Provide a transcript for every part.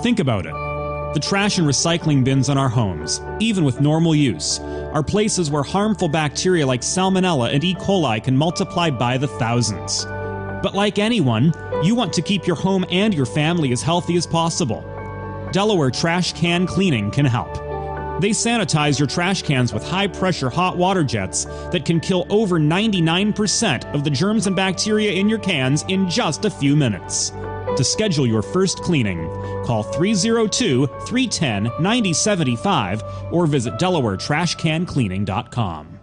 Think about it. The trash and recycling bins in our homes, even with normal use, are places where harmful bacteria like Salmonella and E. coli can multiply by the thousands. But like anyone, you want to keep your home and your family as healthy as possible. Delaware Trash Can Cleaning can help. They sanitize your trash cans with high-pressure hot water jets that can kill over 99% of the germs and bacteria in your cans in just a few minutes. To schedule your first cleaning, call 302-310-9075 or visit DelawareTrashCanCleaning.com.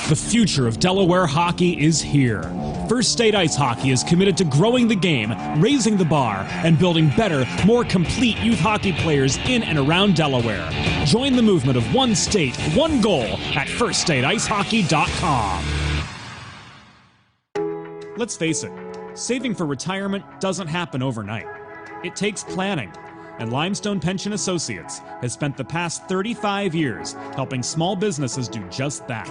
The future of Delaware hockey is here. First State Ice Hockey is committed to growing the game, raising the bar, and building better, more complete youth hockey players in and around Delaware. Join the movement of one state, one goal at FirstStateIceHockey.com. Let's face it, saving for retirement doesn't happen overnight. It takes planning, and Limestone Pension Associates has spent the past 35 years helping small businesses do just that.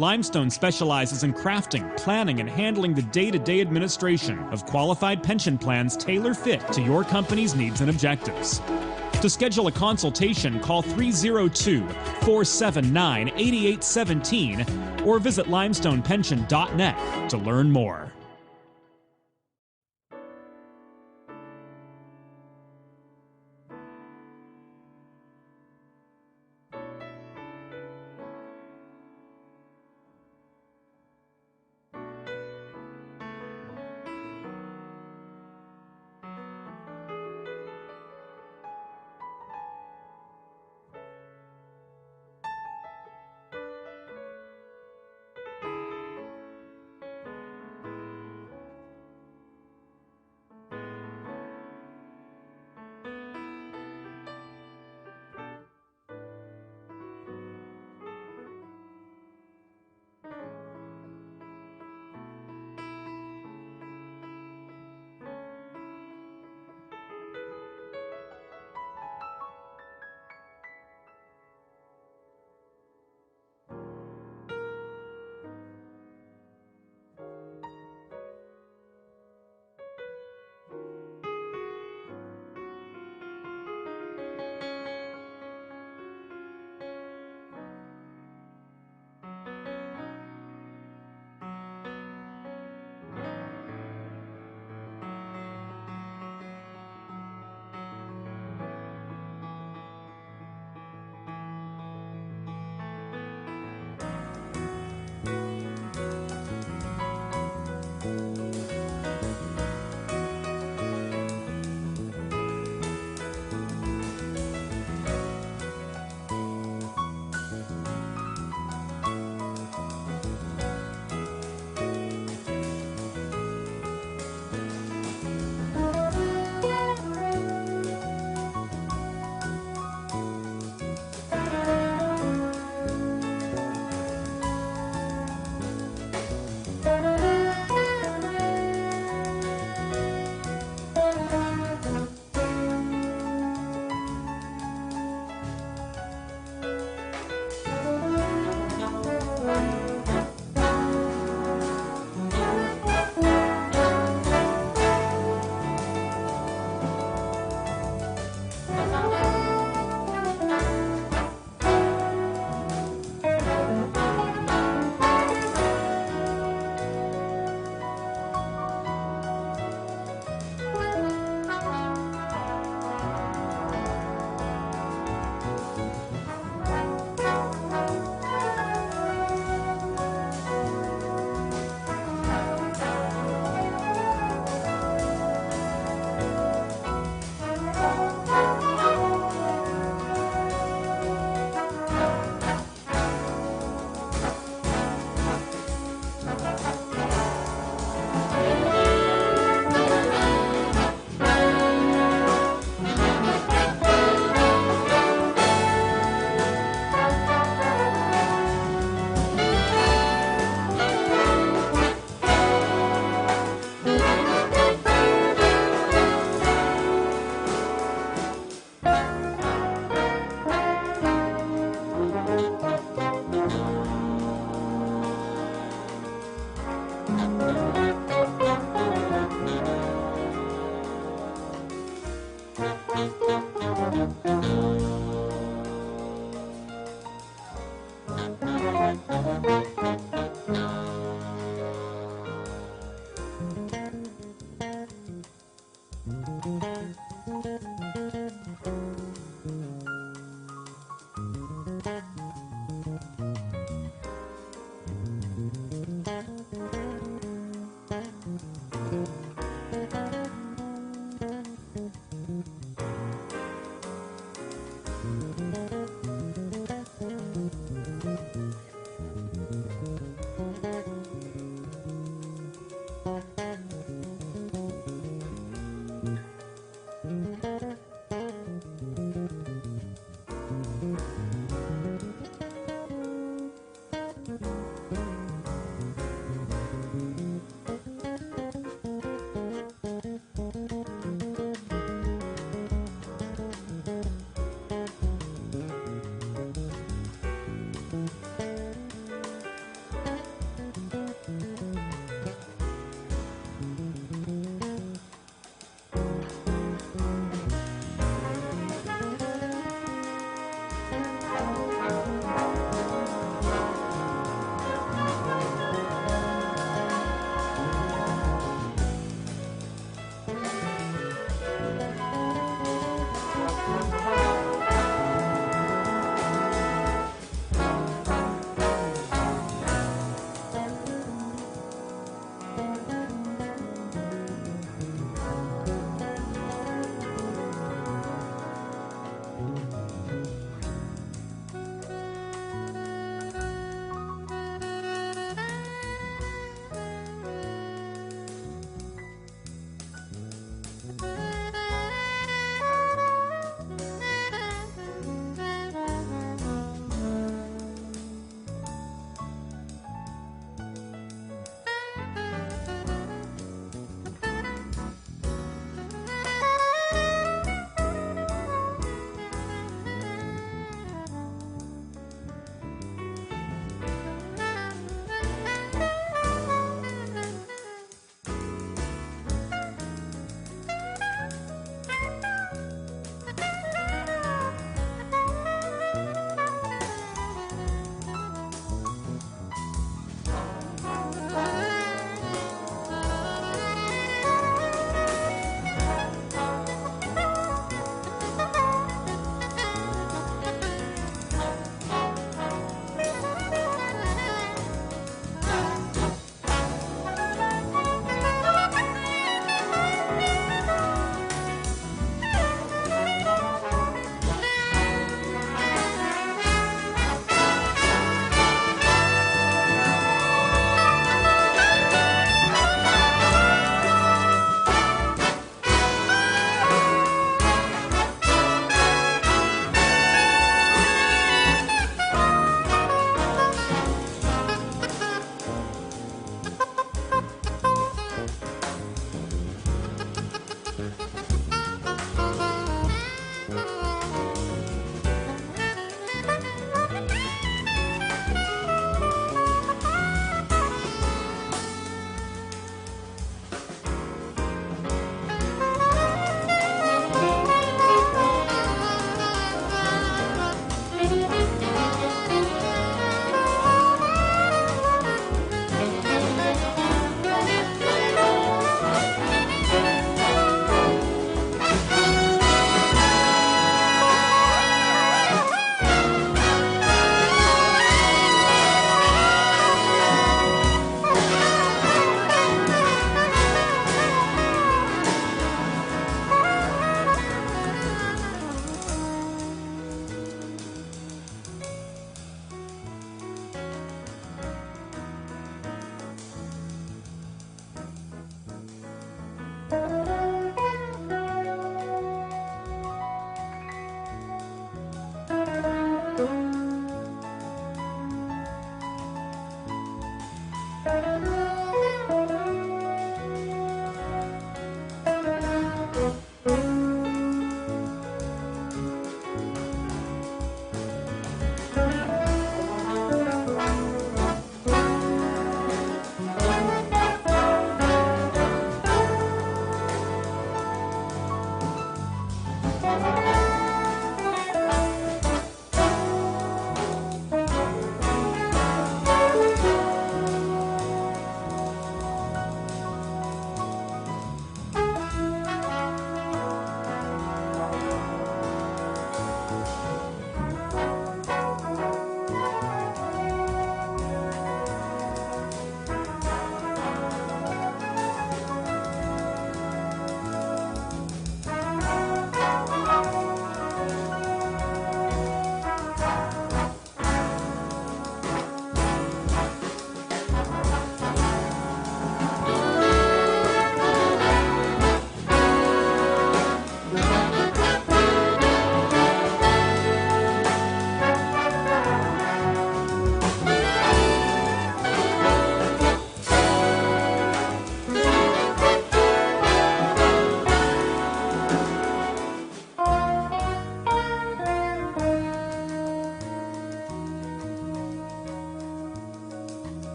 Limestone specializes in crafting, planning, and handling the day-to-day administration of qualified pension plans tailor-fit to your company's needs and objectives. To schedule a consultation, call 302-479-8817 or visit limestonepension.net to learn more.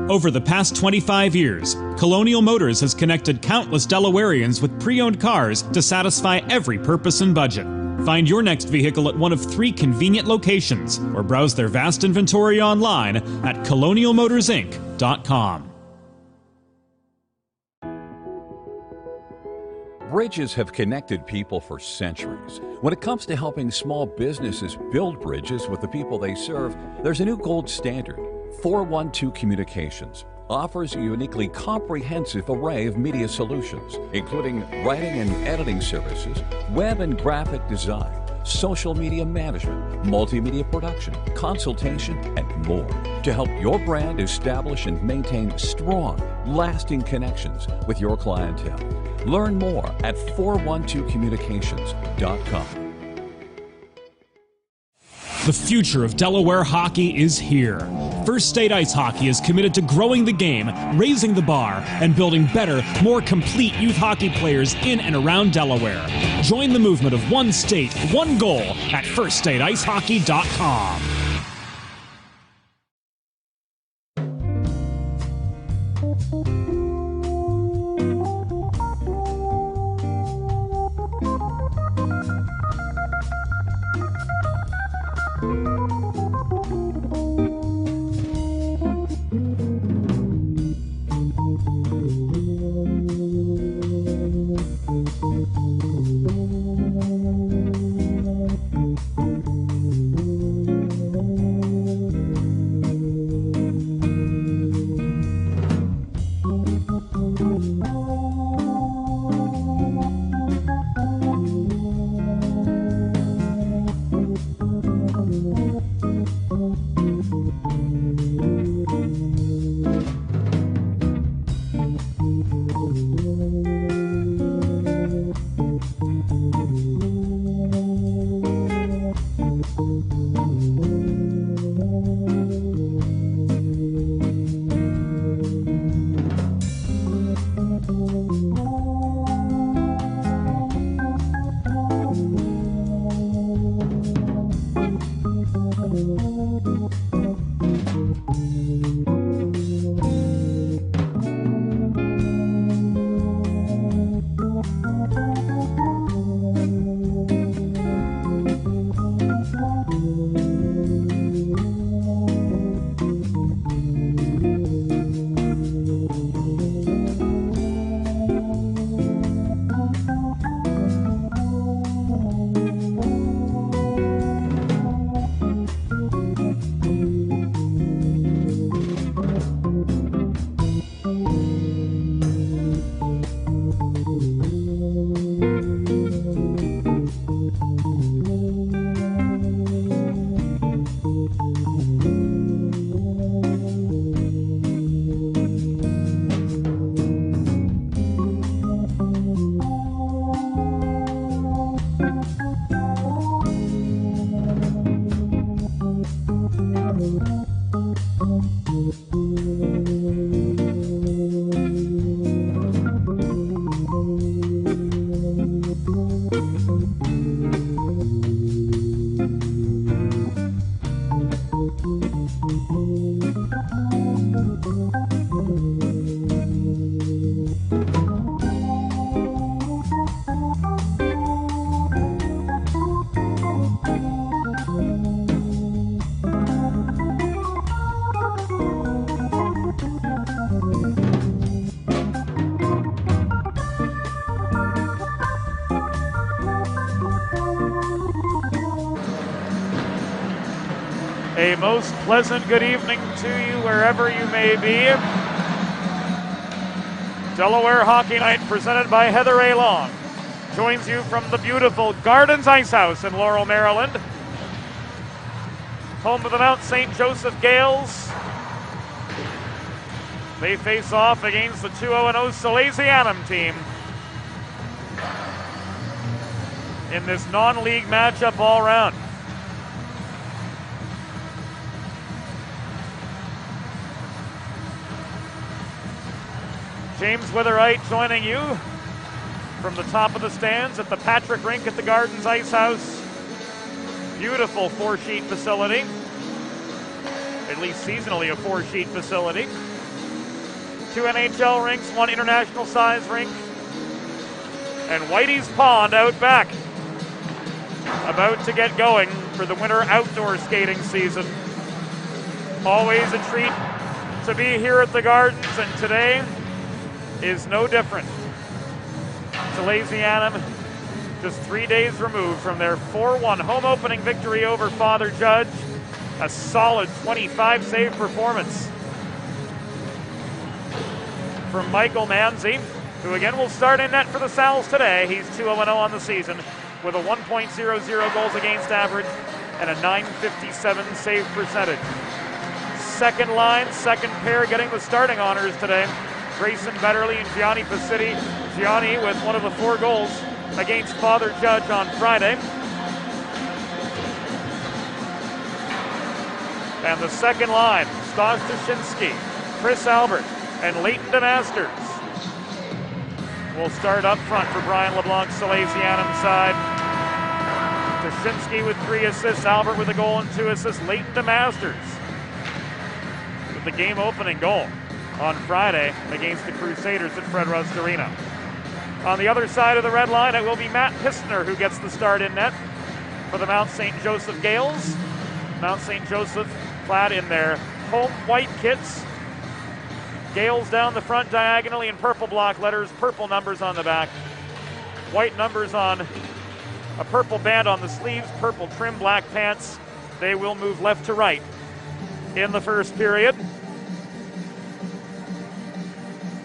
Over the past 25 years, Colonial Motors has connected countless Delawareans with pre-owned cars to satisfy every purpose and budget. Find your next vehicle at one of 3 convenient locations or browse their vast inventory online at colonialmotorsinc.com. Bridges have connected people for centuries. When it comes to helping small businesses build bridges with the people they serve, there's a new gold standard. 412 Communications offers a uniquely comprehensive array of media solutions, including writing and editing services, web and graphic design, social media management, multimedia production, consultation, and more to help your brand establish and maintain strong, lasting connections with your clientele. Learn more at 412communications.com. The future of Delaware hockey is here. First State Ice Hockey is committed to growing the game, raising the bar, and building better, more complete youth hockey players in and around Delaware. Join the movement of one state, one goal at firststateicehockey.com. A most pleasant good evening to you wherever you may be. Delaware Hockey Night presented by Heather A. Long joins you from the beautiful Gardens Ice House in Laurel, Maryland. Home of the Mount St. Joseph Gales. They face off against the 2-0-0 Salesianum team in this non-league matchup all around. James Witherite joining you from the top of the stands at the Patrick Rink at the Gardens Ice House. Beautiful 4-sheet facility, at least seasonally a 4-sheet facility. 2 NHL rinks, 1 international size rink, and Whitey's Pond out back. About to get going for the winter outdoor skating season. Always a treat to be here at the Gardens, and today is no different. Salesianum just 3 days removed from their 4-1 home opening victory over Father Judge. A solid 25 save performance from Michael Manzi, who again will start in net for the Sals today. He's 2-0 on the season with a 1.00 goals against average and a .957 save percentage. Second line, second pair getting the starting honors today. Grayson Betterly and Gianni Pacitti. Gianni with one of the 4 goals against Father Judge on Friday. And the second line, Stas Tuschinski, Chris Albert, and Leighton DeMasters will start up front for Brian LeBlanc's Salesianum side. Tuschinski with 3 assists, Albert with a goal and 2 assists, Leighton DeMasters with the game-opening goal on Friday against the Crusaders at Fred Rust Arena. On the other side of the red line, it will be Matt Pistner who gets the start in net for the Mount St. Joseph Gales. Mount St. Joseph clad in their home white kits. Gales down the front diagonally in purple block letters, purple numbers on the back. White numbers on a purple band on the sleeves, purple trim, black pants. They will move left to right in the first period.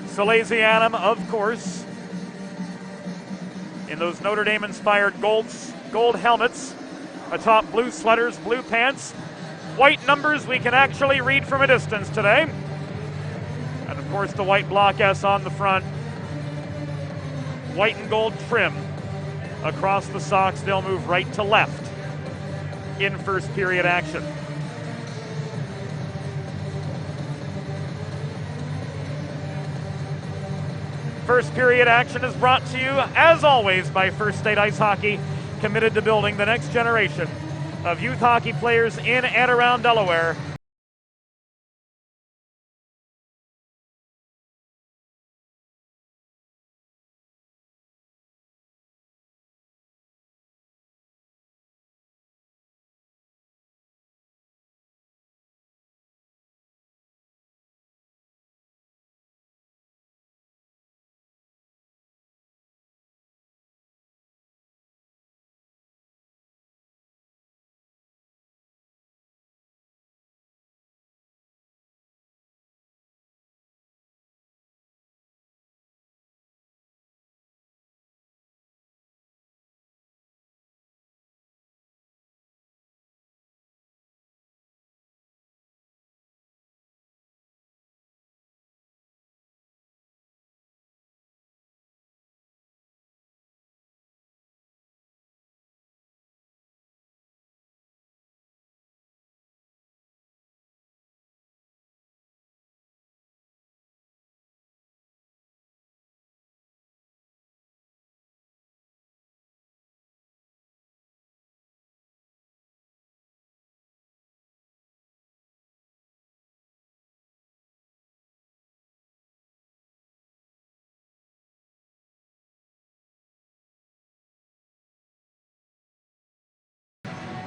Salesianum, of course, in those Notre Dame-inspired gold helmets, atop blue sweaters, blue pants, white numbers we can actually read from a distance today. And of course the white block S on the front. White and gold trim across the socks. They'll move right to left in first period action. First period action is brought to you, as always, by First State Ice Hockey, committed to building the next generation of youth hockey players in and around Delaware.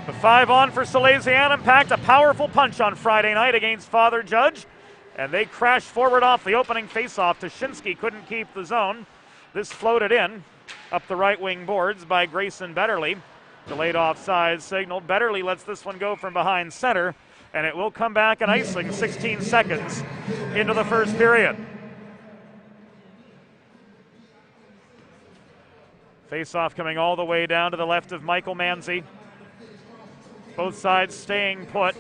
The 5 on for Salesianum packed a powerful punch on Friday night against Father Judge, and they crashed forward off the opening faceoff. Tuschinski couldn't keep the zone. This floated in up the right wing boards by Grayson Betterly. Delayed offside signal. Betterly lets this one go from behind center, and it will come back and icing 16 seconds into the first period. Faceoff coming all the way down to the left of Michael Manzi. Both sides staying put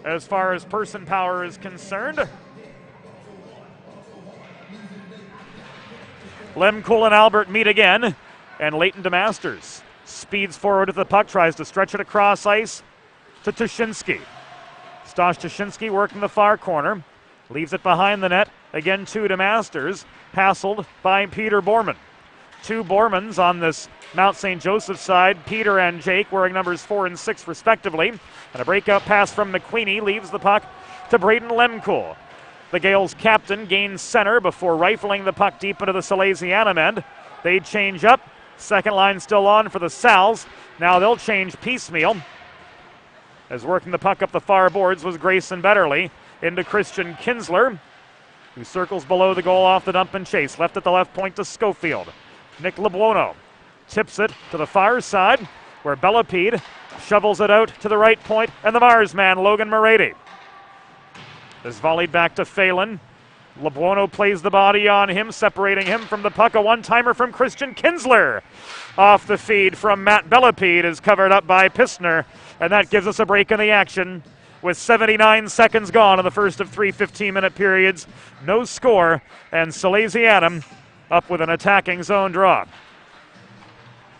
as far as person power is concerned. Lemkool and Albert meet again, and Leighton DeMasters speeds forward with the puck, tries to stretch it across ice to Tuschinski. Stas Tuschinski working the far corner, leaves it behind the net, again to DeMasters, hassled by Peter Borman. 2 Bormans on this Mount St. Joseph side, Peter and Jake wearing numbers 4 and 6 respectively. And a breakout pass from McQueenie leaves the puck to Braden Lemkool. The Gales captain gains center before rifling the puck deep into the Salesianum end. They change up. Second line still on for the Sals. Now they'll change piecemeal. As working the puck up the far boards was Grayson Betterly into Christian Kinsler, who circles below the goal off the dump and chase. Left at the left point to Schofield. Nick LeBuono tips it to the far side where Bellepede shovels it out to the right point, and the Mars man, Logan Moretti. Is volleyed back to Phelan. LeBuono plays the body on him, separating him from the puck. A one-timer from Christian Kinsler. Off the feed from Matt Bellepede is covered up by Pistner, and that gives us a break in the action with 79 seconds gone in the first of 3 15-minute periods. No score, and Salesianum up with an attacking zone draw.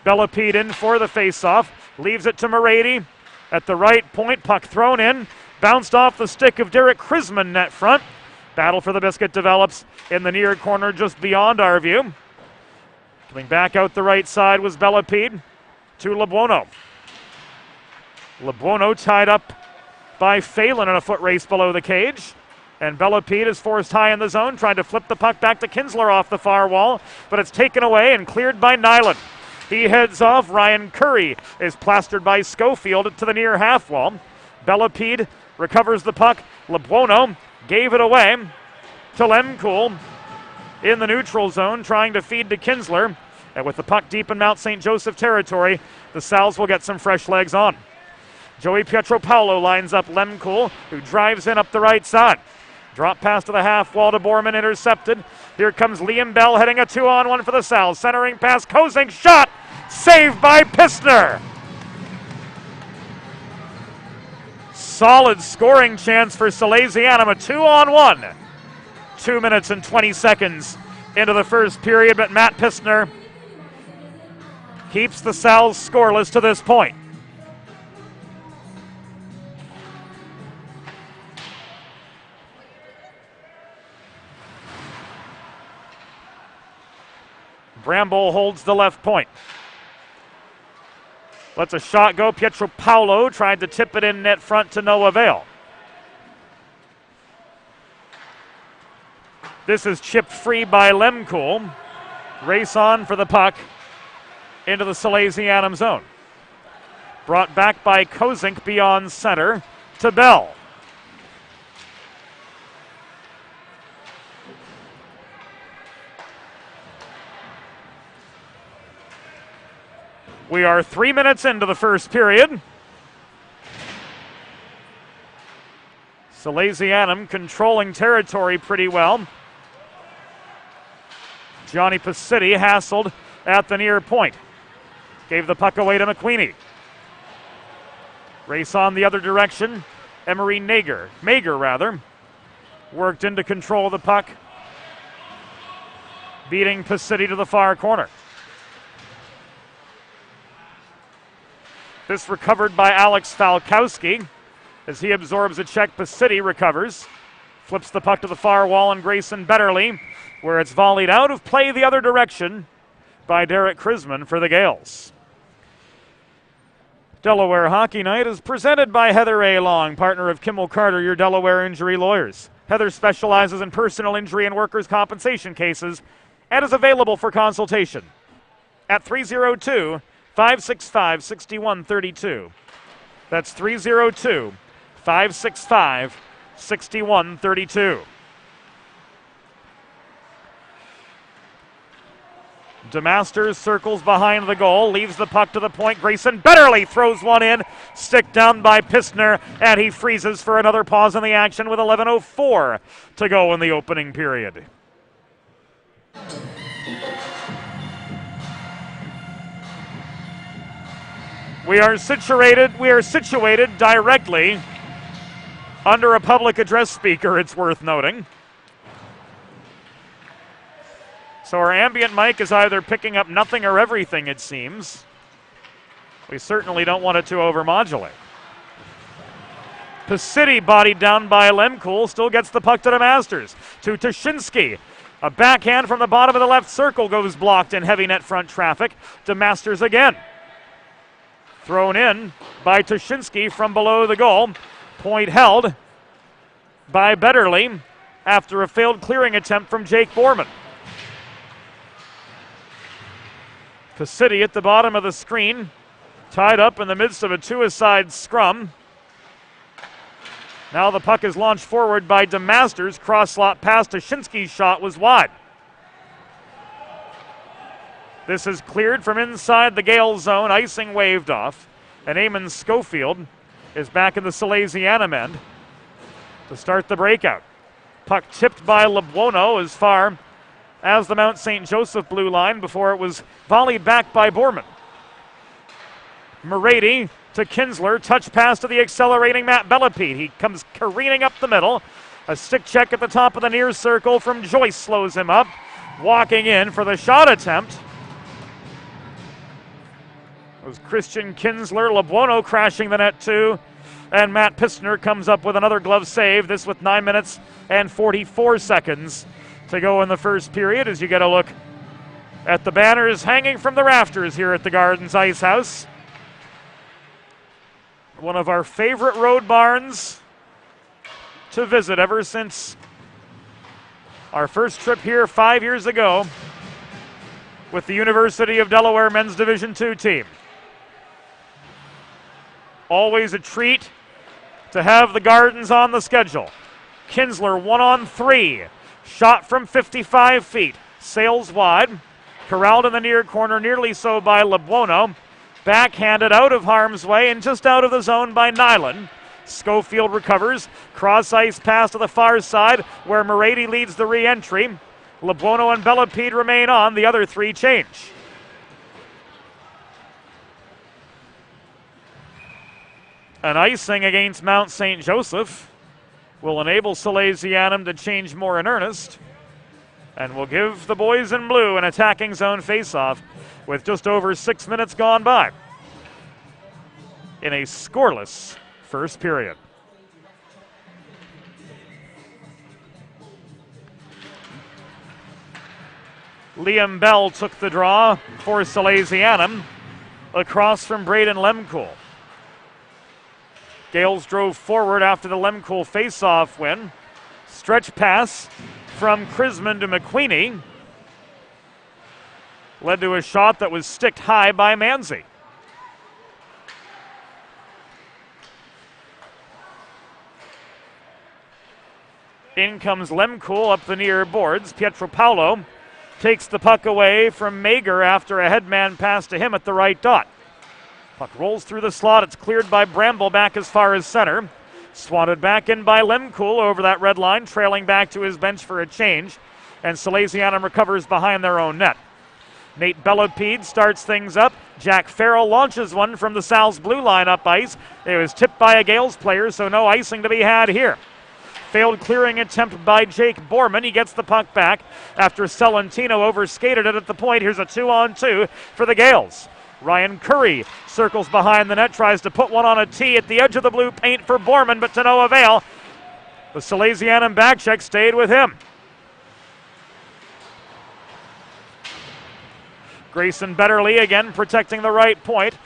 Bellepede in for the face-off, leaves it to Moretti at the right point. Puck thrown in, bounced off the stick of Derek Krisman net front. Battle for the biscuit develops in the near corner just beyond our view. Coming back out the right side was Bellepede to LeBuono. LeBuono tied up by Phelan in a foot race below the cage. And Bellepede is forced high in the zone, trying to flip the puck back to Kinsler off the far wall, but it's taken away and cleared by Nyland. He heads off. Ryan Curry is plastered by Schofield to the near half wall. Bellepede recovers the puck. LeBuono gave it away to Lemkool in the neutral zone, trying to feed to Kinsler. And with the puck deep in Mount St. Joseph territory, the Sals will get some fresh legs on. Joey Pietropaulo lines up Lemkool, who drives in up the right side. Drop pass to the half wall to Borman, intercepted. Here comes Liam Bell heading a 2-on-1 for the Sals. Centering pass, Kozink, shot! Saved by Pistner! Solid scoring chance for Salesianum, a 2-on-1. 2 minutes and 20 seconds into the first period, but Matt Pistner keeps the Sals scoreless to this point. Bramble holds the left point. Lets a shot go. Pietropaulo tried to tip it in net front to no avail. This is chipped free by Lemkool. Race on for the puck into the Salesianum zone. Brought back by Kozink beyond center to Bell. We are 3 minutes into the first period. Salesianum controlling territory pretty well. Johnny Pacitti hassled at the near point. Gave the puck away to McQueenie. Race on the other direction. Emery Mager worked in to control the puck, beating Pacitti to the far corner. This recovered by Alex Falkowski. As he absorbs a check, Pacitti recovers. Flips the puck to the far wall, and Grayson Betterly, where it's volleyed out of play the other direction by Derek Krisman for the Gales. Delaware Hockey Night is presented by Heather A. Long, partner of Kimmel Carter, your Delaware injury lawyers. Heather specializes in personal injury and workers' compensation cases and is available for consultation at 302-565-6132. That's 302-565-6132. DeMasters circles behind the goal, leaves the puck to the point. Grayson Betterly throws one in, stick down by Pistner, and he freezes for another pause in the action with 11:04 to go in the opening period. We are situated directly under a public address speaker, it's worth noting. So our ambient mic is either picking up nothing or everything, it seems. We certainly don't want it to overmodulate. Pacitti, bodied down by Lemkool, still gets the puck to the Masters. To Tuszynski. A backhand from the bottom of the left circle goes blocked in heavy net front traffic. To Masters again. Thrown in by Tuszynski from below the goal. Point held by Betterly after a failed clearing attempt from Jake Borman. City at the bottom of the screen, tied up in the midst of a two-a-side scrum. Now the puck is launched forward by DeMasters. Cross slot pass to Shinsky's shot was wide. This is cleared from inside the Gale zone. Icing waved off. And Eamon Schofield is back in the Salesianum end to start the breakout. Puck tipped by LeBuono as far as the Mount St. Joseph blue line before it was volleyed back by Borman. Morady to Kinsler, touch pass to the accelerating Matt Bellepede. He comes careening up the middle. A stick check at the top of the near circle from Joyce slows him up. Walking in for the shot attempt was Christian Kinsler. LeBuono crashing the net too. And Matt Pistner comes up with another glove save. This with 9 minutes and 44 seconds to go in the first period as you get a look at the banners hanging from the rafters here at the Gardens Ice House. One of our favorite road barns to visit ever since our first trip here 5 years ago with the University of Delaware Men's Division II team. Always a treat to have the Gardens on the schedule. Kinsler 1-on-3. Shot from 55 feet. Sails wide. Corralled in the near corner, nearly so by LeBuono. Backhanded out of harm's way and just out of the zone by Nyland. Schofield recovers. Cross ice pass to the far side where Morady leads the re-entry. LeBuono and Bellepede remain on. The other three change. An icing against Mount St. Joseph will enable Salesianum to change more in earnest and will give the boys in blue an attacking zone faceoff with just over 6 minutes gone by in a scoreless first period. Liam Bell took the draw for Salesianum across from Braden Lemcool. Gales drove forward after the Lemcool face-off win. Stretch pass from Krisman to McQueenie led to a shot that was sticked high by Manzi. In comes Lemcool up the near boards. Pietropaulo takes the puck away from Mager after a headman pass to him at the right dot. Puck rolls through the slot. It's cleared by Bramble back as far as center. Swatted back in by Lemcool over that red line, trailing back to his bench for a change. And Salesianum recovers behind their own net. Nate Bellepede starts things up. Jack Farrell launches one from the Sal's blue line up ice. It was tipped by a Gales player, so no icing to be had here. Failed clearing attempt by Jake Borman. He gets the puck back after Celentino overskated it at the point. Here's a 2-on-2 for the Gales. Ryan Curry circles behind the net, tries to put one on a tee at the edge of the blue paint for Borman, but to no avail. The Salesianum backcheck stayed with him. Grayson Betterly again protecting the right point.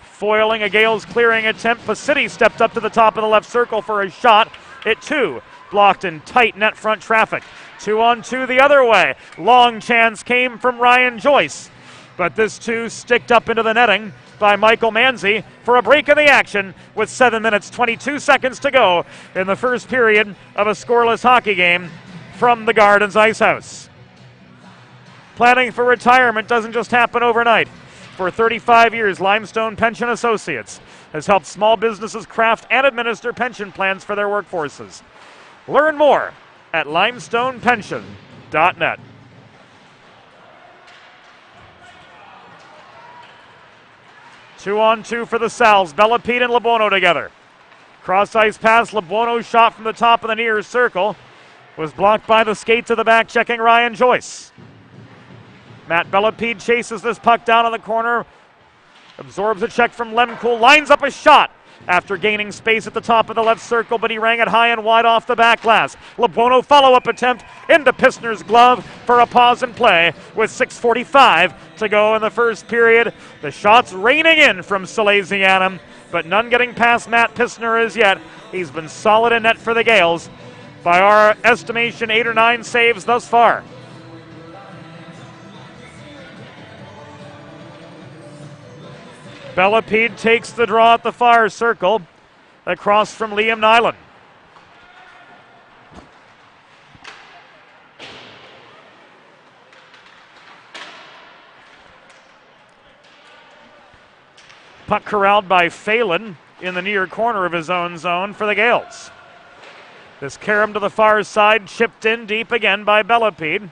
Foiling a Gales clearing attempt. Pacitti stepped up to the top of the left circle for a shot. It too blocked in tight net front traffic. 2-on-2 the other way. Long chance came from Ryan Joyce. But this too sticked up into the netting by Michael Manzi for a break in the action with 7 minutes, 22 seconds to go in the first period of a scoreless hockey game from the Gardens Ice House. Planning for retirement doesn't just happen overnight. For 35 years, Limestone Pension Associates has helped small businesses craft and administer pension plans for their workforces. Learn more at limestonepension.net. 2-on-2 for the Sal's. Bellepede and LeBuono together. Cross ice pass. LeBuono's shot from the top of the near circle was blocked by the skates of the back checking Ryan Joyce. Matt Bellepede chases this puck down on the corner. Absorbs a check from Lemcool. Lines up a shot after gaining space at the top of the left circle, but he rang it high and wide off the back glass. LeBuono follow-up attempt into Pistner's glove for a pause and play with 6:45 to go in the first period. The shots raining in from Salesianum, but none getting past Matt Pistner as yet. He's been solid in net for the Gales. By our estimation, 8 or 9 saves thus far. Bellepede takes the draw at the far circle, across from Liam Nyland. Puck corralled by Phelan in the near corner of his own zone for the Gales. This carom to the far side, chipped in deep again by Bellepede.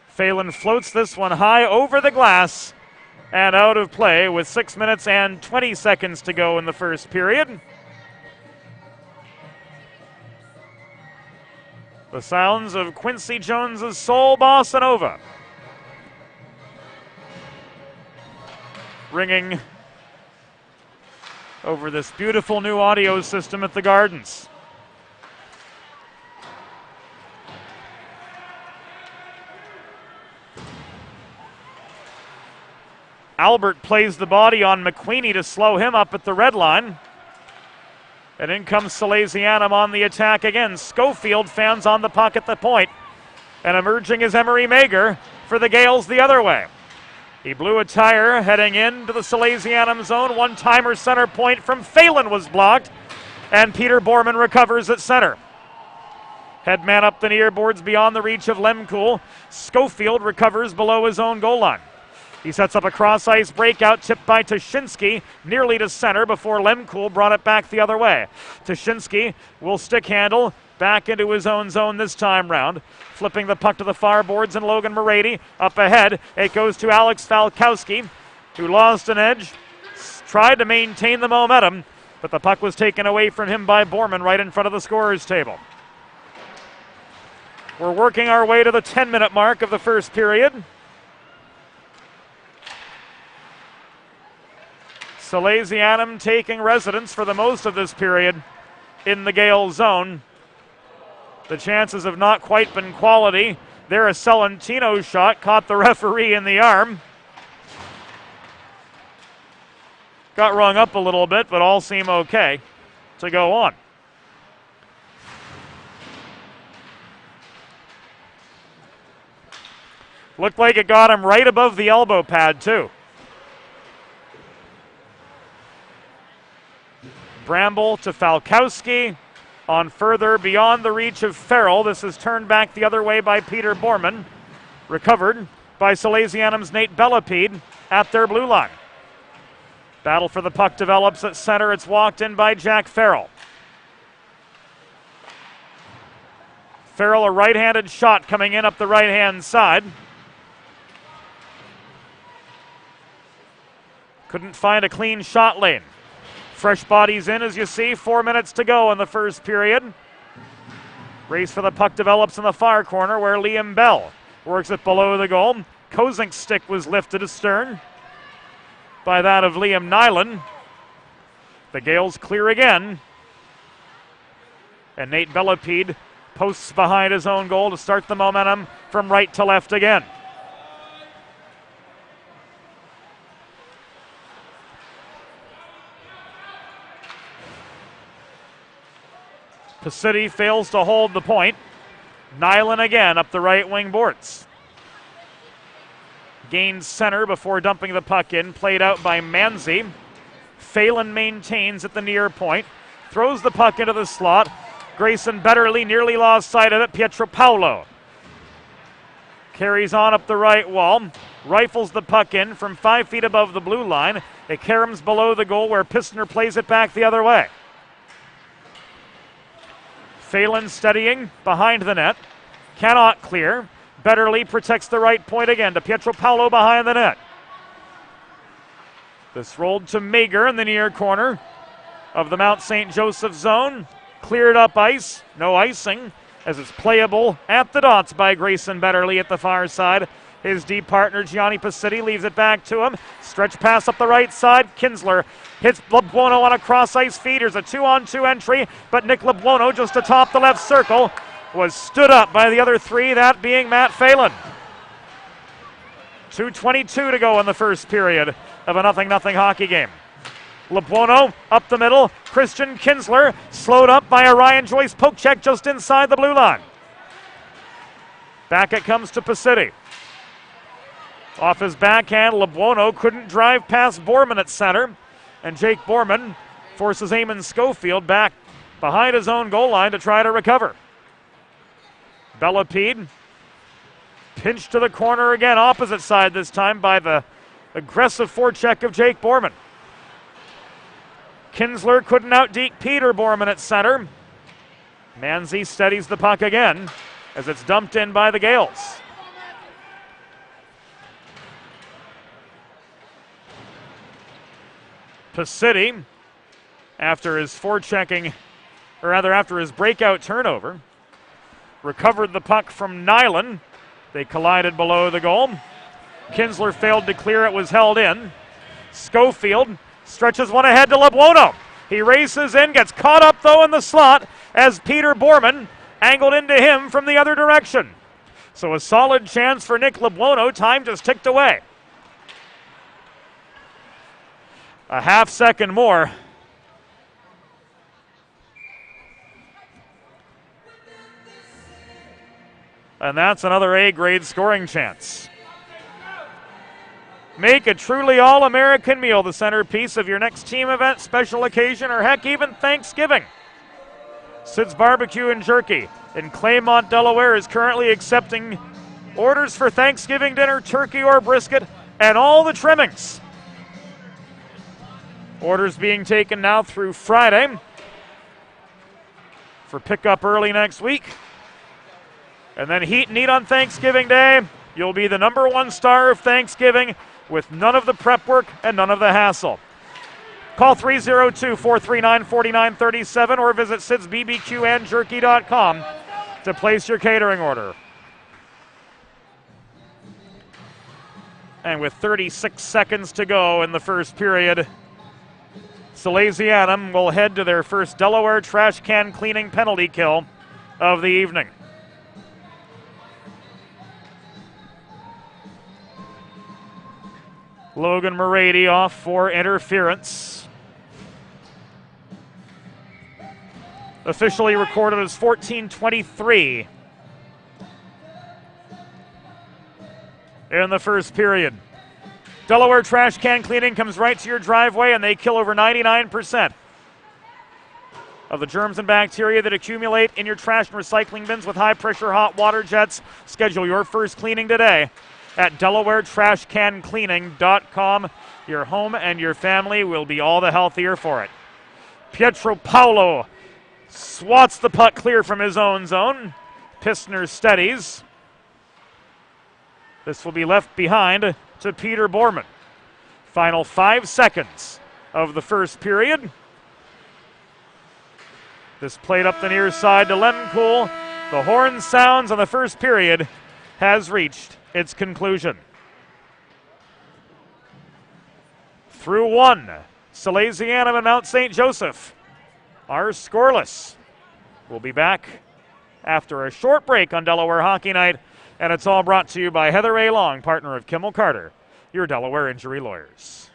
Phelan floats this one high over the glass and out of play with 6 minutes and 20 seconds to go in the first period. The sounds of Quincy Jones's Soul Bossa Nova ringing over this beautiful new audio system at the Gardens. Albert plays the body on McQueenie to slow him up at the red line. And in comes Salesianum on the attack again. Schofield fans on the puck at the point. And emerging is Emery Mager for the Gales the other way. He blew a tire heading into the Salesianum zone. One-timer center point from Phelan was blocked. And Peter Borman recovers at center. Headman up the near boards beyond the reach of Lemkool. Schofield recovers below his own goal line. He sets up a cross-ice breakout tipped by Tuschinski nearly to center before Lemkool brought it back the other way. Tuschinski will stick handle back into his own zone this time round. Flipping the puck to the far boards and Logan Morady up ahead. It goes to Alex Falkowski, who lost an edge, tried to maintain the momentum, but the puck was taken away from him by Borman right in front of the scorer's table. We're working our way to the 10-minute mark of the first period. Salesianum taking residence for the most of this period in the Gale zone. The chances have not quite been quality. There, a Celentino shot caught the referee in the arm. Got rung up a little bit, but all seem okay to go on. Looked like it got him right above the elbow pad, too. Bramble to Falkowski on further beyond the reach of Farrell. This is turned back the other way by Peter Borman. Recovered by Salesianum's Nate Bellepede at their blue line. Battle for the puck develops at center. It's walked in by Jack Farrell. Farrell, a right-handed shot coming in up the right-hand side. Couldn't find a clean shot lane. Fresh bodies in, as you see. 4 minutes to go in the first period. Race for the puck develops in the far corner where Liam Bell works it below the goal. Kozink's stick was lifted astern by that of Liam Nyland. The Gales clear again. And Nate Bellepede posts behind his own goal to start the momentum from right to left again. Pacitti fails to hold the point. Nyland again up the right wing boards. Gains center before dumping the puck in. Played out by Manzi. Phelan maintains at the near point. Throws the puck into the slot. Grayson Betterly nearly lost sight of it. Pietropaulo carries on up the right wall. Rifles the puck in from 5 feet above the blue line. It caroms below the goal where Pistner plays it back the other way. Phelan steadying behind the net. Cannot clear. Betterly protects the right point again to Pietropaulo behind the net. This rolled to Mager in the near corner of the Mount St. Joseph zone. Cleared up ice. No icing as it's playable at the dots by Grayson Betterly at the far side. His deep partner Gianni Pacitti leaves it back to him. Stretch pass up the right side. Kinsler hits Lebuono on a cross-ice feed. Here's a 2-on-2 entry, but Nick Lebuono just atop the left circle was stood up by the other three, that being Matt Phelan. 2:22 to go in the first period of a 0-0 hockey game. Lebuono up the middle. Christian Kinsler slowed up by a Ryan Joyce poke check just inside the blue line. Back it comes to Pacitti. Off his backhand, Lebuono couldn't drive past Borman at center. And Jake Borman forces Eamon Schofield back behind his own goal line to try to recover. Bellepede pinched to the corner again, opposite side this time by the aggressive forecheck of Jake Borman. Kinsler couldn't out-deke Peter Borman at center. Manzi steadies the puck again as it's dumped in by the Gales. Pacitti, after his forechecking, or rather after his breakout turnover, recovered the puck from Nyland. They collided below the goal. Kinsler failed to clear it, was held in. Schofield stretches one ahead to Lebuono. He races in, gets caught up though in the slot as Peter Borman angled into him from the other direction. So a solid chance for Nick Lebuono. Time just ticked away. A half second more. And that's another A-grade scoring chance. Make a truly all-American meal the centerpiece of your next team event, special occasion, or heck, even Thanksgiving. Sid's Barbecue and Jerky in Claymont, Delaware is currently accepting orders for Thanksgiving dinner, turkey or brisket, and all the trimmings. Orders being taken now through Friday for pickup early next week. And then heat and eat on Thanksgiving Day. You'll be the #1 star of Thanksgiving with none of the prep work and none of the hassle. Call 302-439-4937 or visit sidsbbqandjerky.com to place your catering order. And with 36 seconds to go in the first period, Salesianum will head to their first Delaware trash can cleaning penalty kill of the evening. Logan Morady off for interference. Officially recorded as 14:23 in the first period. Delaware trash can cleaning comes right to your driveway, and they kill over 99% of the germs and bacteria that accumulate in your trash and recycling bins with high-pressure hot water jets. Schedule your first cleaning today at DelawareTrashCanCleaning.com. Your home and your family will be all the healthier for it. Pietro Paolo swats the puck clear from his own zone. Pistner steadies. This will be left behind to Peter Borman. Final 5 seconds of the first period. This played up the near side to Lemkool. The horn sounds on the first period has reached its conclusion. Through one, Salesianum and Mount St. Joseph are scoreless. We'll be back after a short break on Delaware Hockey Night, and it's all brought to you by Heather A. Long, partner of Kimmel Carter, your Delaware injury lawyers.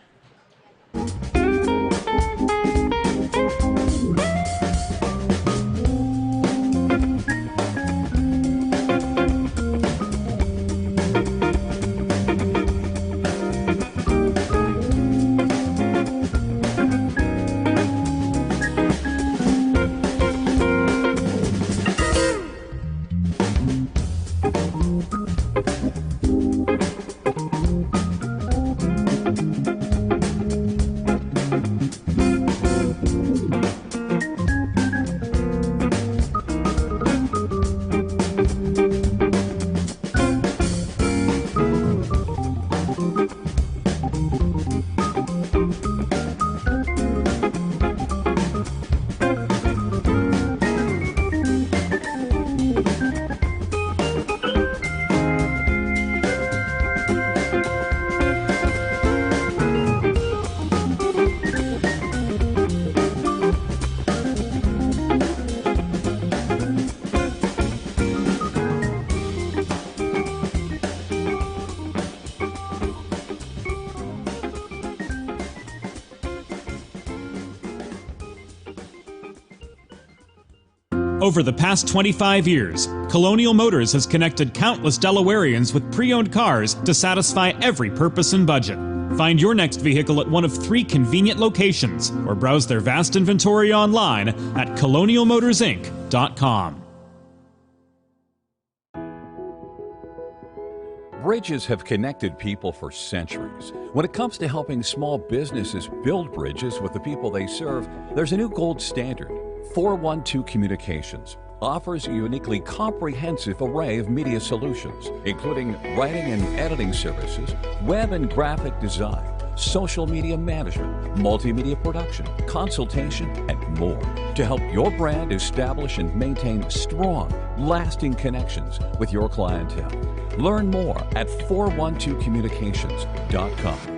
Over the past 25 years, Colonial Motors has connected countless Delawareans with pre-owned cars to satisfy every purpose and budget. Find your next vehicle at one of 3 convenient locations or browse their vast inventory online at colonialmotorsinc.com. Bridges have connected people for centuries. When it comes to helping small businesses build bridges with the people they serve, there's a new gold standard. 412 Communications offers a uniquely comprehensive array of media solutions, including writing and editing services, web and graphic design, social media management, multimedia production, consultation, and more to help your brand establish and maintain strong, lasting connections with your clientele. Learn more at 412communications.com.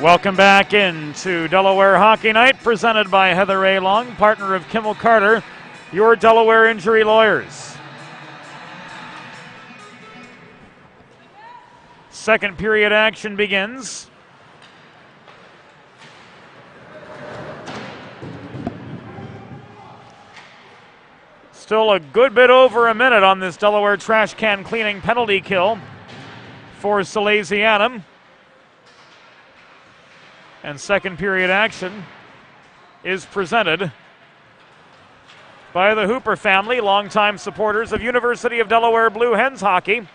Welcome back into Delaware Hockey Night, presented by Heather A. Long, partner of Kimmel Carter, your Delaware injury lawyers. Second period action begins. Still a good bit over a minute on this Delaware trash can cleaning penalty kill for Salesianum. And second period action is presented by the Hooper family, longtime supporters of University of Delaware Blue Hens hockey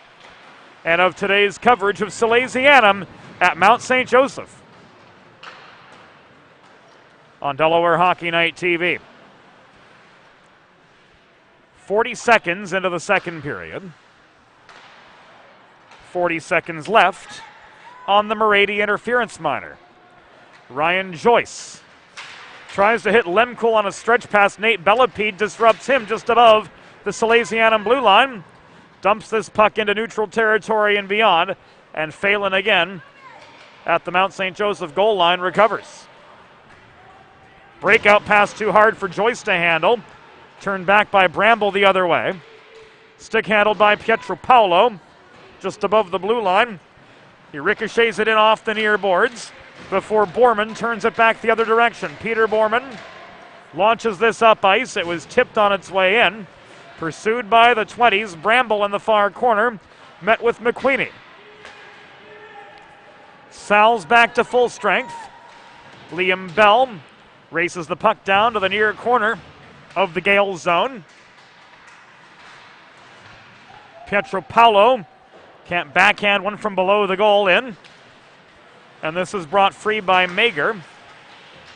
and of today's coverage of Salesianum at Mount St. Joseph on Delaware Hockey Night TV. 40 seconds into the second period. 40 seconds left on the Marady interference minor. Ryan Joyce tries to hit Lemkool on a stretch pass. Nate Bellapede disrupts him just above the Salesianum blue line. Dumps this puck into neutral territory and beyond. And Phelan again at the Mount St. Joseph goal line recovers. Breakout pass too hard for Joyce to handle. Turned back by Bramble the other way. Stick handled by Pietro Paolo just above the blue line. He ricochets it in off the near boards before Borman turns it back the other direction. Peter Borman launches this up ice. It was tipped on its way in. Pursued by the 20s. Bramble in the far corner met with McQueenie. Sal's back to full strength. Liam Bell races the puck down to the near corner of the Gales zone. Pietro Paolo can't backhand one from below the goal in. And this is brought free by Mager.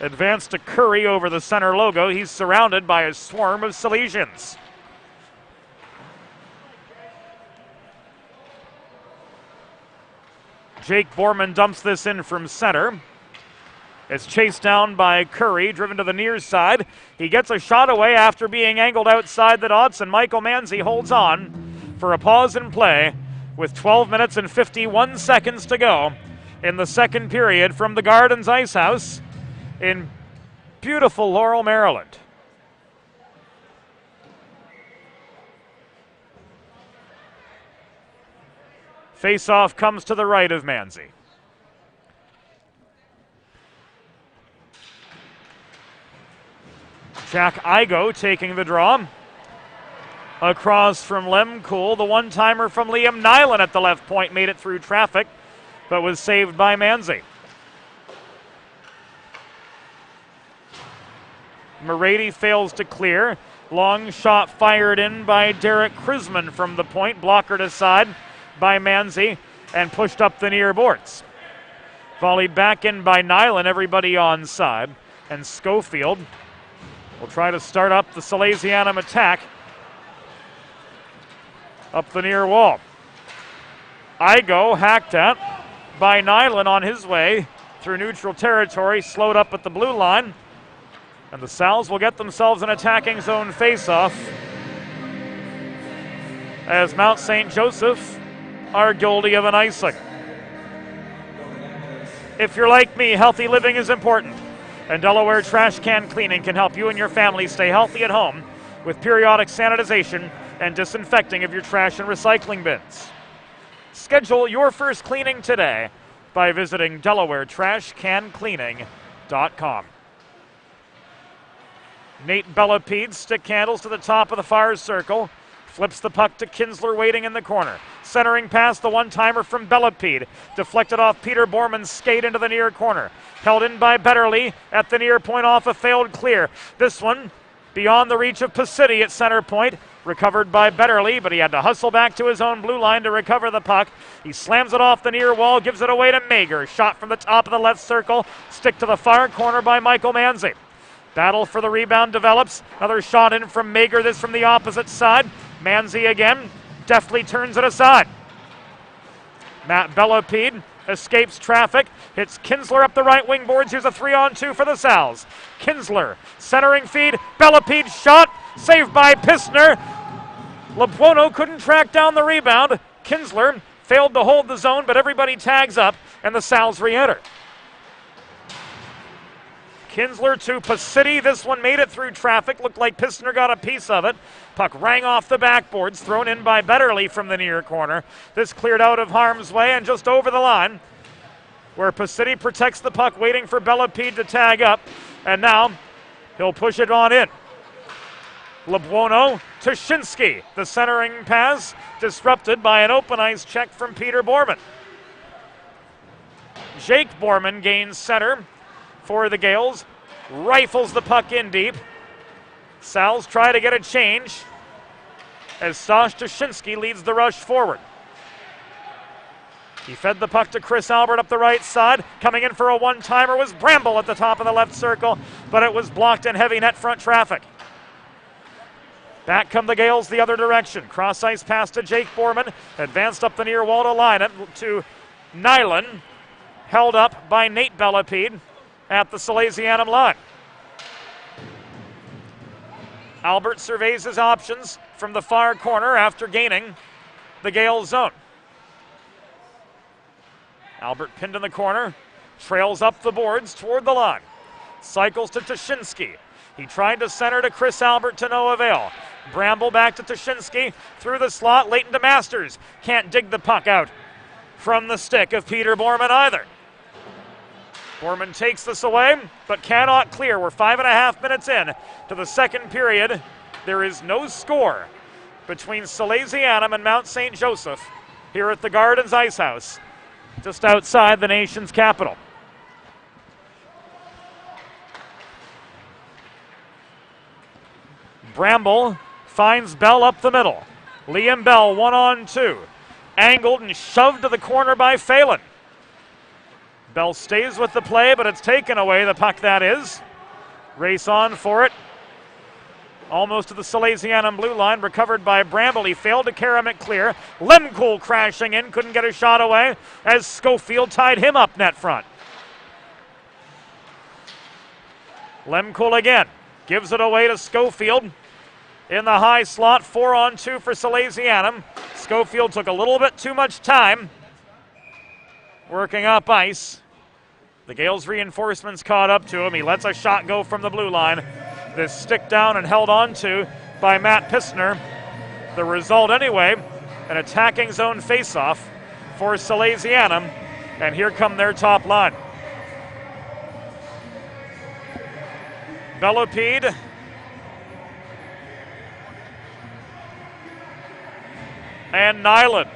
Advanced to Curry over the center logo. He's surrounded by a swarm of Salesians. Jake Borman dumps this in from center. It's chased down by Curry, driven to the near side. He gets a shot away after being angled outside the dots, and Michael Manzi holds on for a pause in play with 12 minutes and 51 seconds to go in the second period from the Gardens Ice House in beautiful Laurel, Maryland. Face-off comes to the right of Manzi. Jack Igo taking the draw. Across from Lemkool, the one-timer from Liam Nyland at the left point made it through traffic, but was saved by Manzi. Marady fails to clear. Long shot fired in by Derek Krisman from the point, blockered aside by Manzi and pushed up the near boards. Volleyed back in by Nyland, everybody on side, and Schofield will try to start up the Salesianum attack up the near wall. Igo hacked at by Nyland on his way through neutral territory, slowed up at the blue line, and the Sal's will get themselves an attacking zone face-off as Mount St. Joseph are guilty of an icing. If you're like me, healthy living is important. And Delaware Trash Can Cleaning can help you and your family stay healthy at home with periodic sanitization and disinfecting of your trash and recycling bins. Schedule your first cleaning today by visiting DelawareTrashCanCleaning.com. Salesianum.com. Nate Bellapede stick handles to the top of the far circle. Flips the puck to Kinsler waiting in the corner. Centering past the one-timer from Bellapede. Deflected off Peter Borman's skate into the near corner. Held in by Betterly at the near point off a failed clear. This one beyond the reach of Pacitti at center point. Recovered by Betterly, but he had to hustle back to his own blue line to recover the puck. He slams it off the near wall, gives it away to Mager. Shot from the top of the left circle. Stick to the far corner by Michael Manzi. Battle for the rebound develops. Another shot in from Mager, this from the opposite side. Manzi again, deftly turns it aside. Matt Bellapede escapes traffic, hits Kinsler up the right wing boards. Here's a 3-on-2 for the Sals. Kinsler, centering feed, Bellapede shot, saved by Pistner. LeBuono couldn't track down the rebound. Kinsler failed to hold the zone, but everybody tags up, and the Sals re-enter. Kinsler to Pacitti. This one made it through traffic. Looked like Pistner got a piece of it. Puck rang off the backboards, thrown in by Betterly from the near corner. This cleared out of harm's way and just over the line, where Pacitti protects the puck, waiting for Bellapede to tag up. And now he'll push it on in. LeBuono to Shinsky. The centering pass disrupted by an open ice check from Peter Borman. Jake Borman gains center for the Gales. Rifles the puck in deep. Sals try to get a change as Sash Tashinsky leads the rush forward. He fed the puck to Chris Albert up the right side. Coming in for a one-timer was Bramble at the top of the left circle, but it was blocked in heavy net front traffic. Back come the Gales the other direction. Cross ice pass to Jake Borman. Advanced up the near wall to line it to Nyland. Held up by Nate Bellapede at the Salesianum line. Albert surveys his options from the far corner after gaining the Gales zone. Albert pinned in the corner, trails up the boards toward the line. Cycles to Tashinsky. He tried to center to Chris Albert to no avail. Bramble back to Tashinsky, through the slot, Leighton to Masters. Can't dig the puck out from the stick of Peter Borman either. Borman takes this away, but cannot clear. We're 5.5 minutes in to the second period. There is no score between Salesianum and Mount St. Joseph here at the Gardens Ice House, just outside the nation's capital. Bramble finds Bell up the middle. Liam Bell 1-on-2. Angled and shoved to the corner by Phelan. Bell stays with the play, but it's taken away, the puck that is. Race on for it. Almost to the Salesianum blue line, recovered by Bramble. He failed to carry it clear. Lemkool crashing in, couldn't get a shot away as Schofield tied him up net front. Lemkool again, gives it away to Schofield. In the high slot, 4-on-2 for Salesianum. Schofield took a little bit too much time working up ice. The Gales reinforcements caught up to him. He lets a shot go from the blue line. This stick down and held on to by Matt Pistner. The result anyway, an attacking zone faceoff for Salesianum. And here come their top line. Bellapede. And Nyland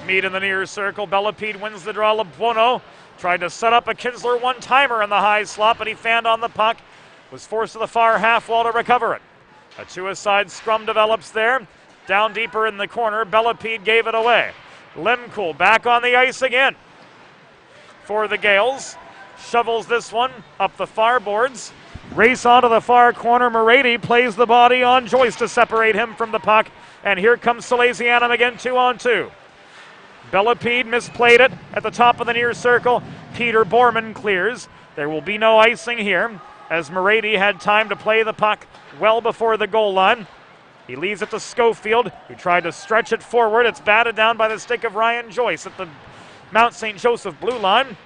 meet in the near circle. Bellapede wins the draw. LeBuono tried to set up a Kinsler one-timer in the high slot, but he fanned on the puck. Was forced to the far half wall to recover it. A two-a-side scrum develops there. Down deeper in the corner, Bellapede gave it away. Lemkool back on the ice again for the Gales. Shovels this one up the far boards. Race onto the far corner. Morady plays the body on Joyce to separate him from the puck. And here comes Salesianum again, 2-on-2. Bellapede misplayed it at the top of the near circle. Peter Borman clears. There will be no icing here, as Morady had time to play the puck well before the goal line. He leaves it to Schofield, who tried to stretch it forward. It's batted down by the stick of Ryan Joyce at the Mount St. Joseph blue line.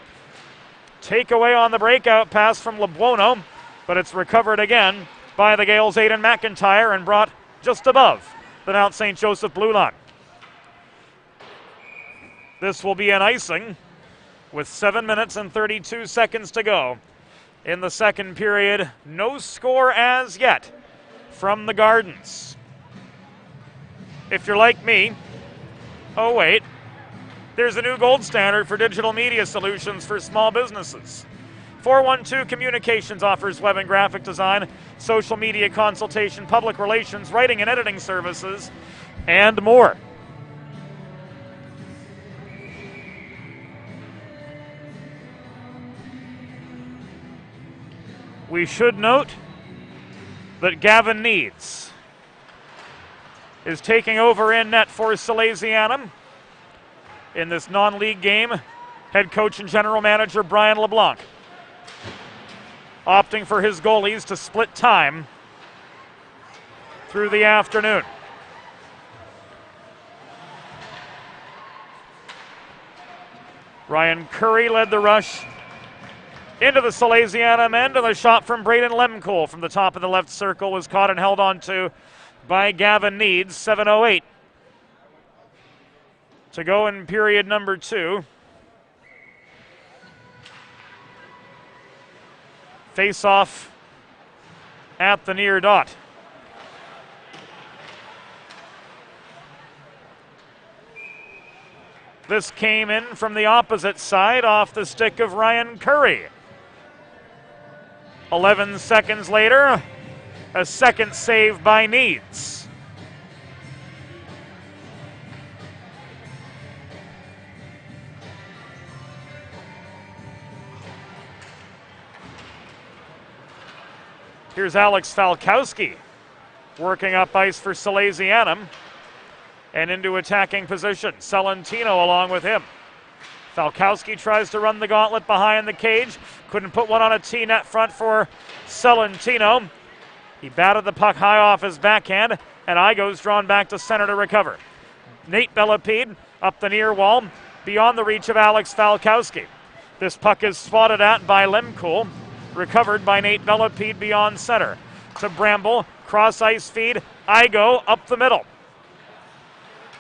Takeaway on the breakout pass from LeBuono, but it's recovered again by the Gales' Aiden McIntyre and brought just above the Mount St. Joseph blue line. This will be an icing with 7 minutes and 32 seconds to go in the second period. No score as yet from the Gardens. If you're like me, oh wait, there's a new gold standard for digital media solutions for small businesses. 412 Communications offers web and graphic design, social media consultation, public relations, writing and editing services, and more. We should note that Gavin Needs is taking over in net for Salesianum. In this non-league game, head coach and general manager Brian LeBlanc opting for his goalies to split time through the afternoon. Ryan Curry led the rush into the Salesianum end, and the shot from Braden Lemkool from the top of the left circle was caught and held on to by Gavin Needs. 7:08 to go in period number 2. Face-off at the near dot. This came in from the opposite side off the stick of Ryan Curry. 11 seconds later, a second save by Needs. Here's Alex Falkowski working up ice for Salesianum and into attacking position. Salentino along with him. Falkowski tries to run the gauntlet behind the cage. Couldn't put one on a T-net front for Salentino. He batted the puck high off his backhand, and Igo's drawn back to center to recover. Nate Bellapede up the near wall, beyond the reach of Alex Falkowski. This puck is swatted at by Lemkool, recovered by Nate Bellapede beyond center. To Bramble, cross ice feed, Igo up the middle.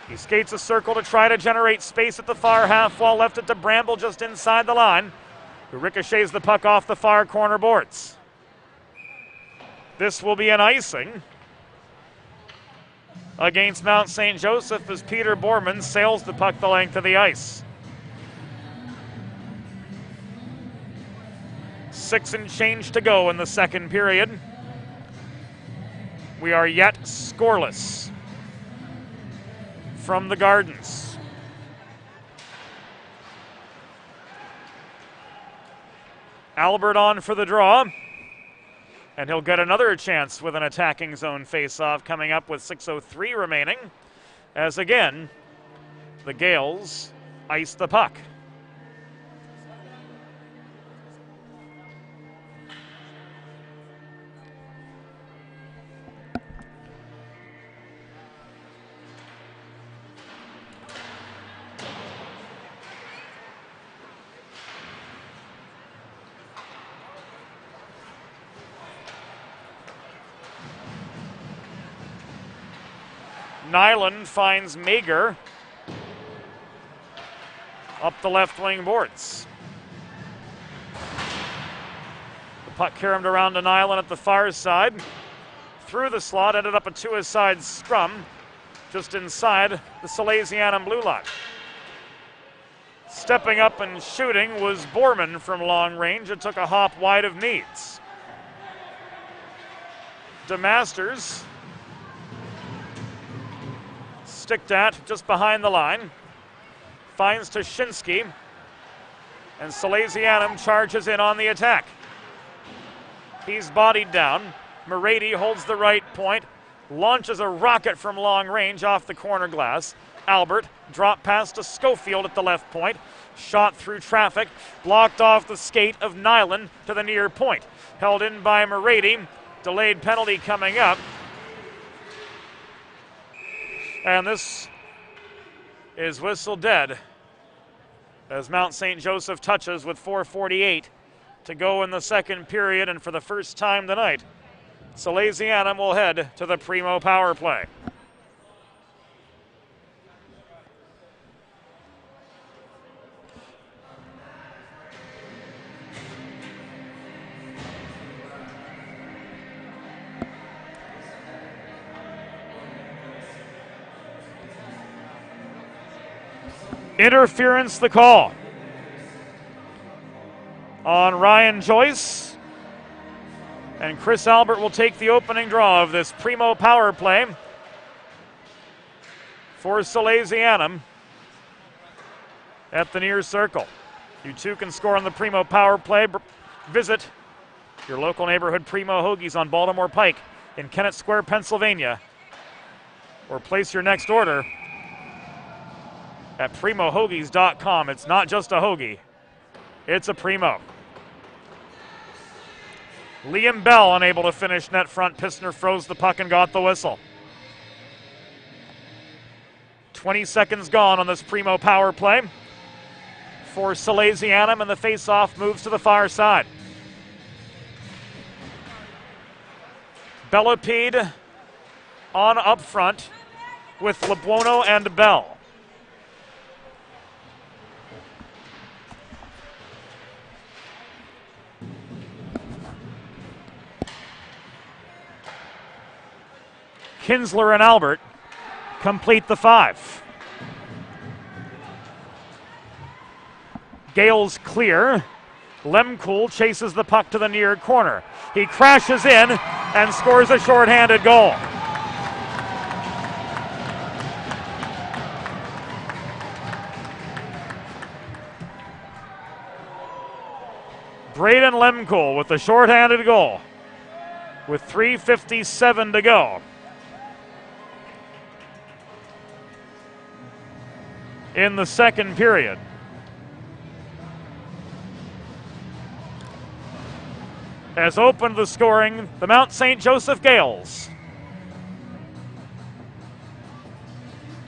He skates a circle to try to generate space at the far half wall, left it to Bramble just inside the line, who ricochets the puck off the far corner boards. This will be an icing against Mount St. Joseph as Peter Borman sails the puck the length of the ice. 6 and change to go in the second period. We are yet scoreless from the Gardens. Albert on for the draw, and he'll get another chance with an attacking zone faceoff coming up with 6:03 remaining, as again, the Gales ice the puck. Nyland finds Mager up the left wing boards. The puck caromed around to Nyland at the far side. Through the slot, ended up a two-a-side scrum just inside the Salesianum blue line. Stepping up and shooting was Borman from long range. It took a hop wide of Needs. DeMasters sticked at just behind the line. Finds Toshinsky, and Salesianum charges in on the attack. He's bodied down. Morady holds the right point, launches a rocket from long range off the corner glass. Albert drop pass to Schofield at the left point. Shot through traffic, blocked off the skate of Nyland to the near point. Held in by Morady. Delayed penalty coming up. And this is whistle dead as Mount St. Joseph touches with 4:48 to go in the second period. And for the first time tonight, Salesianum will head to the Primo power play. Interference the call on Ryan Joyce. And Chris Albert will take the opening draw of this primo power play for Salesianum at the near circle. You too can score on the primo power play. Visit your local neighborhood Primo Hoagies on Baltimore Pike in Kennett Square, Pennsylvania, or place your next order at primohoagies.com. It's not just a hoagie, it's a primo. Liam Bell unable to finish net front. Pissner froze the puck and got the whistle. 20 seconds gone on this primo power play for Salesianum, and the face-off moves to the far side. Bellapede on up front with LeBuono and Bell. Kinsler and Albert complete the five. Gales clear. Lemkool chases the puck to the near corner. He crashes in and scores a shorthanded goal. Braden Lemkool with the shorthanded goal with 3:57 to go in the second period. Has opened the scoring, the Mount St. Joseph Gales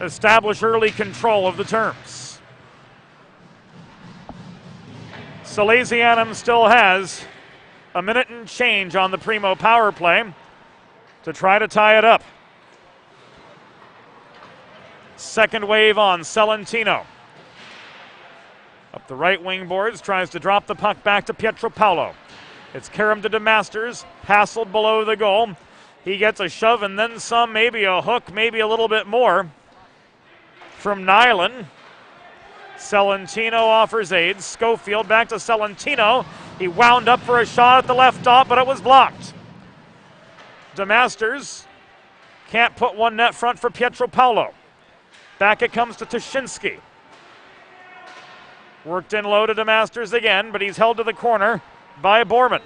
establish early control of the terms. Salesianum still has a minute and change on the primo power play to try to tie it up. Second wave on Celentino. Up the right wing boards, tries to drop the puck back to Pietro Paolo. It's Karam to DeMasters, hassled below the goal. He gets a shove and then some, maybe a hook, maybe a little bit more from Nyland. Celentino offers aid. Schofield back to Celentino. He wound up for a shot at the left dot, but it was blocked. DeMasters can't put one net front for Pietro Paolo. Back it comes to Tuschinski. Worked in low to DeMasters again, but he's held to the corner by Borman.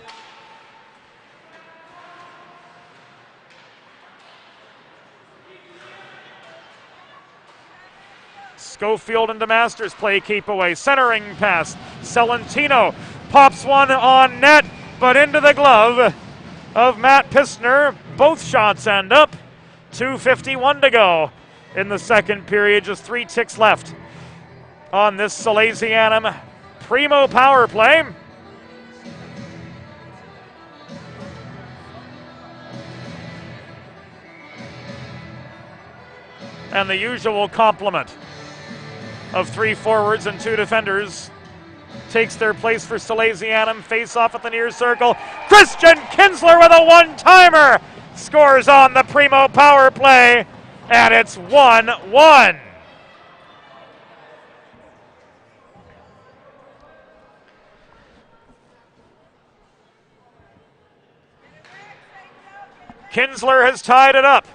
Schofield and DeMasters play keep away. Centering pass. Celentino pops one on net, but into the glove of Matt Pissner. Both shots end up. 2:51 to go in the second period. Just 3 ticks left on this Salesianum primo power play. And the usual complement of 3 forwards and 2 defenders takes their place for Salesianum. Face off at the near circle. Christian Kinsler with a one-timer scores on the primo power play, and it's 1-1. Kinsler has tied it up.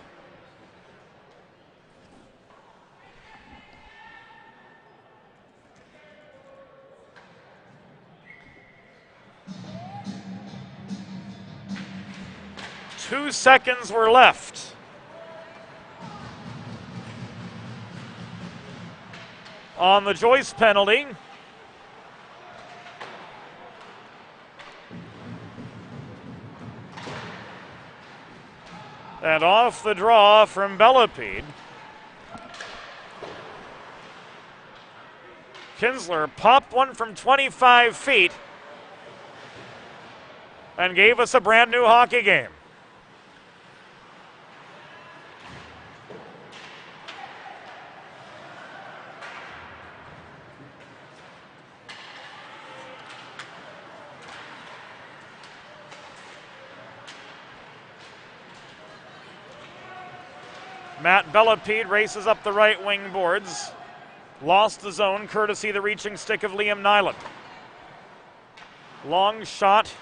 Two seconds were left. On the Joyce penalty. And off the draw from Bellapede. Kinsler popped one from 25 feet and gave us a brand new hockey game. Matt Bellapede races up the right wing boards. Lost the zone, courtesy the reaching stick of Liam Nyland. Long shot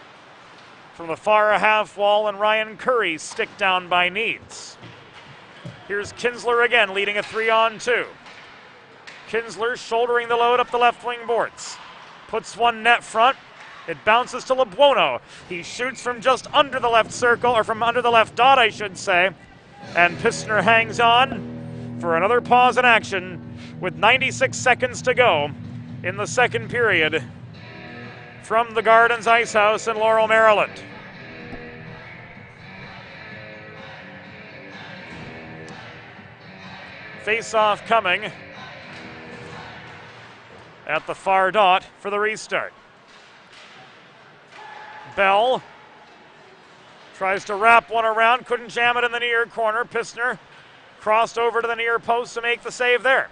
from the far half wall, and Ryan Curry stick down by Needs. Here's Kinsler again, leading a 3-on-2. Kinsler shouldering the load up the left wing boards. Puts one net front. It bounces to LeBuono. He shoots from just under the left circle, or from under the left dot, I should say. And Pistner hangs on for another pause in action with 96 seconds to go in the second period from the Gardens Ice House in Laurel, Maryland. Face-off coming at the far dot for the restart. Bell tries to wrap one around, couldn't jam it in the near corner. Pistner crossed over to the near post to make the save there.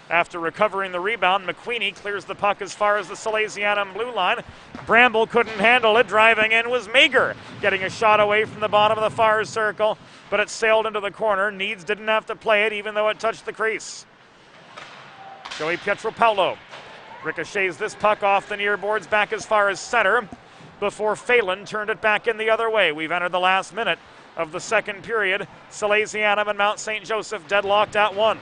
After recovering the rebound, McQueenie clears the puck as far as the Salesianum blue line. Bramble couldn't handle it. Driving in was Mager, getting a shot away from the bottom of the far circle, but it sailed into the corner. Needs didn't have to play it, even though it touched the crease. Joey Pietropaulo ricochets this puck off the near boards back as far as center before Phelan turned it back in the other way. We've entered the last minute of the second period. Salesianum and Mount St. Joseph deadlocked at 1.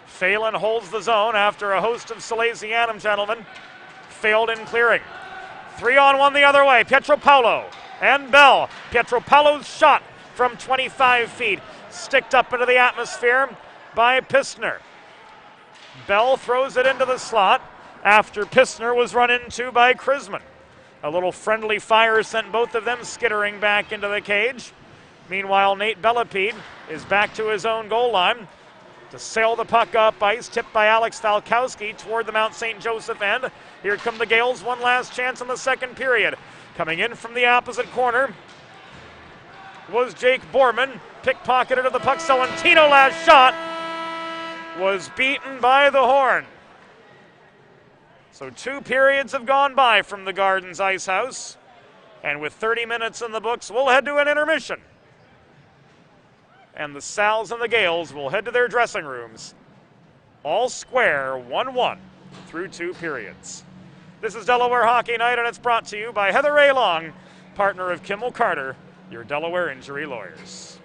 Phelan holds the zone after a host of Salesianum gentlemen failed in clearing. 3-on-1 the other way. Pietropaulo and Bell. Pietropaulo's shot from 25 feet sticked up into the atmosphere by Pistner. Bell throws it into the slot after Pistner was run into by Krisman. A little friendly fire sent both of them skittering back into the cage. Meanwhile, Nate Bellapede is back to his own goal line to sail the puck up ice, tipped by Alex Falkowski toward the Mount St. Joseph end. Here come the Gales, one last chance in the second period. Coming in from the opposite corner was Jake Borman, pickpocketed of the puck. Celentino last shot was beaten by the horn. So 2 periods have gone by from the Gardens Ice House, and with 30 minutes in the books, we'll head to an intermission. And the Sals and the Gales will head to their dressing rooms, all square 1-1 through 2 periods. This is Delaware Hockey Night, and it's brought to you by Heather Ray Long, partner of Kimmel Carter, your Delaware injury lawyers.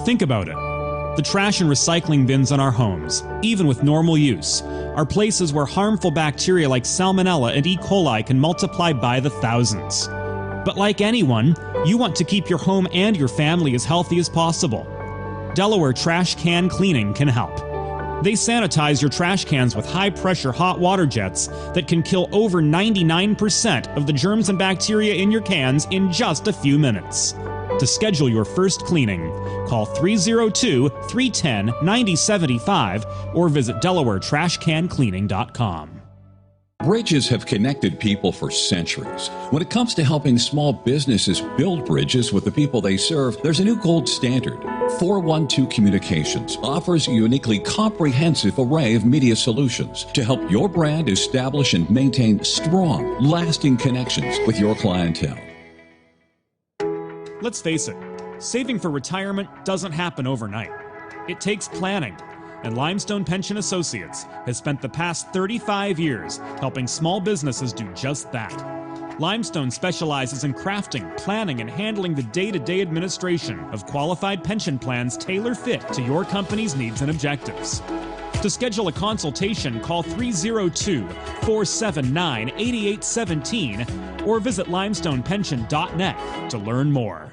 Think about it. The trash and recycling bins on our homes, even with normal use, are places where harmful bacteria like Salmonella and E. coli can multiply by the thousands. But like anyone, you want to keep your home and your family as healthy as possible. Delaware Trash Can Cleaning can help. They sanitize your trash cans with high-pressure hot water jets that can kill over 99% of the germs and bacteria in your cans in just a few minutes. To schedule your first cleaning, call 302-310-9075 or visit DelawareTrashCanCleaning.com. Bridges have connected people for centuries. When it comes to helping small businesses build bridges with the people they serve, there's a new gold standard. 412 Communications offers a uniquely comprehensive array of media solutions to help your brand establish and maintain strong, lasting connections with your clientele. Let's face it, saving for retirement doesn't happen overnight. It takes planning, and Limestone Pension Associates has spent the past 35 years helping small businesses do just that. Limestone specializes in crafting, planning, and handling the day-to-day administration of qualified pension plans tailor-fit to your company's needs and objectives. To schedule a consultation, call 302-479-8817 or visit limestonepension.net to learn more.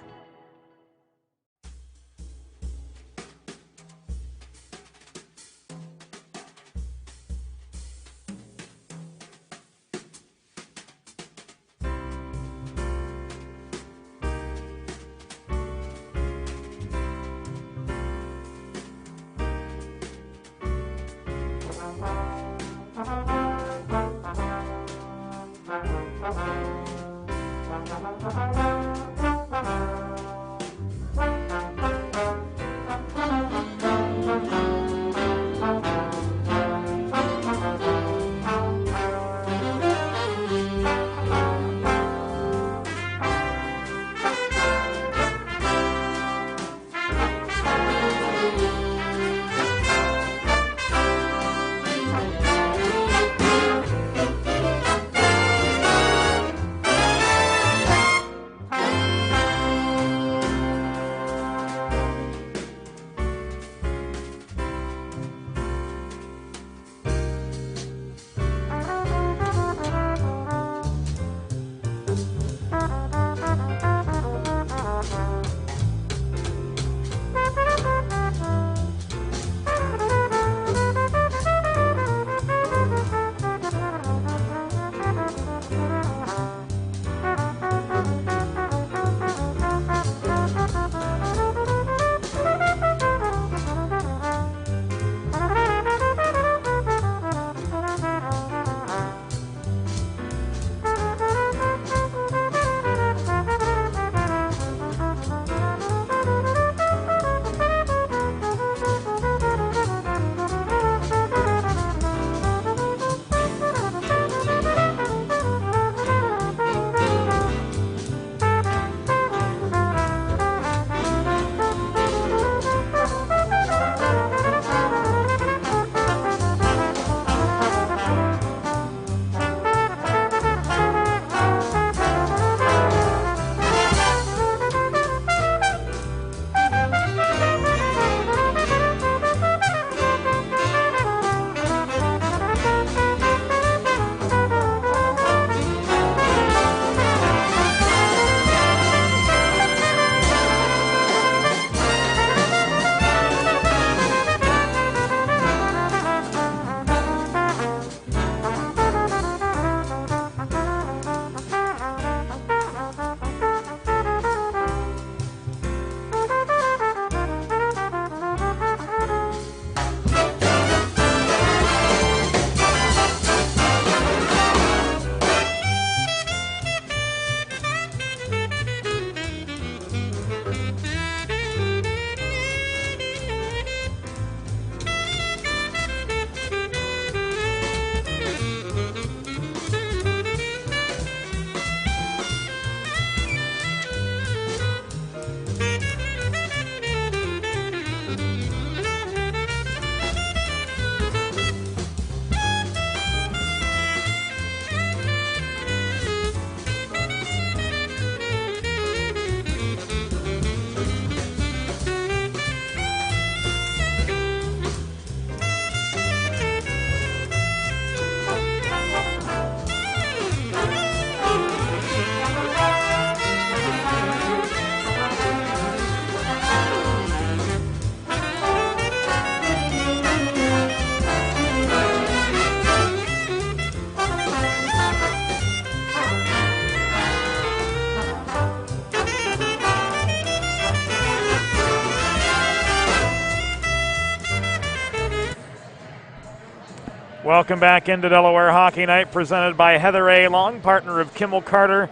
Welcome back into Delaware Hockey Night, presented by Heather A. Long, partner of Kimmel Carter,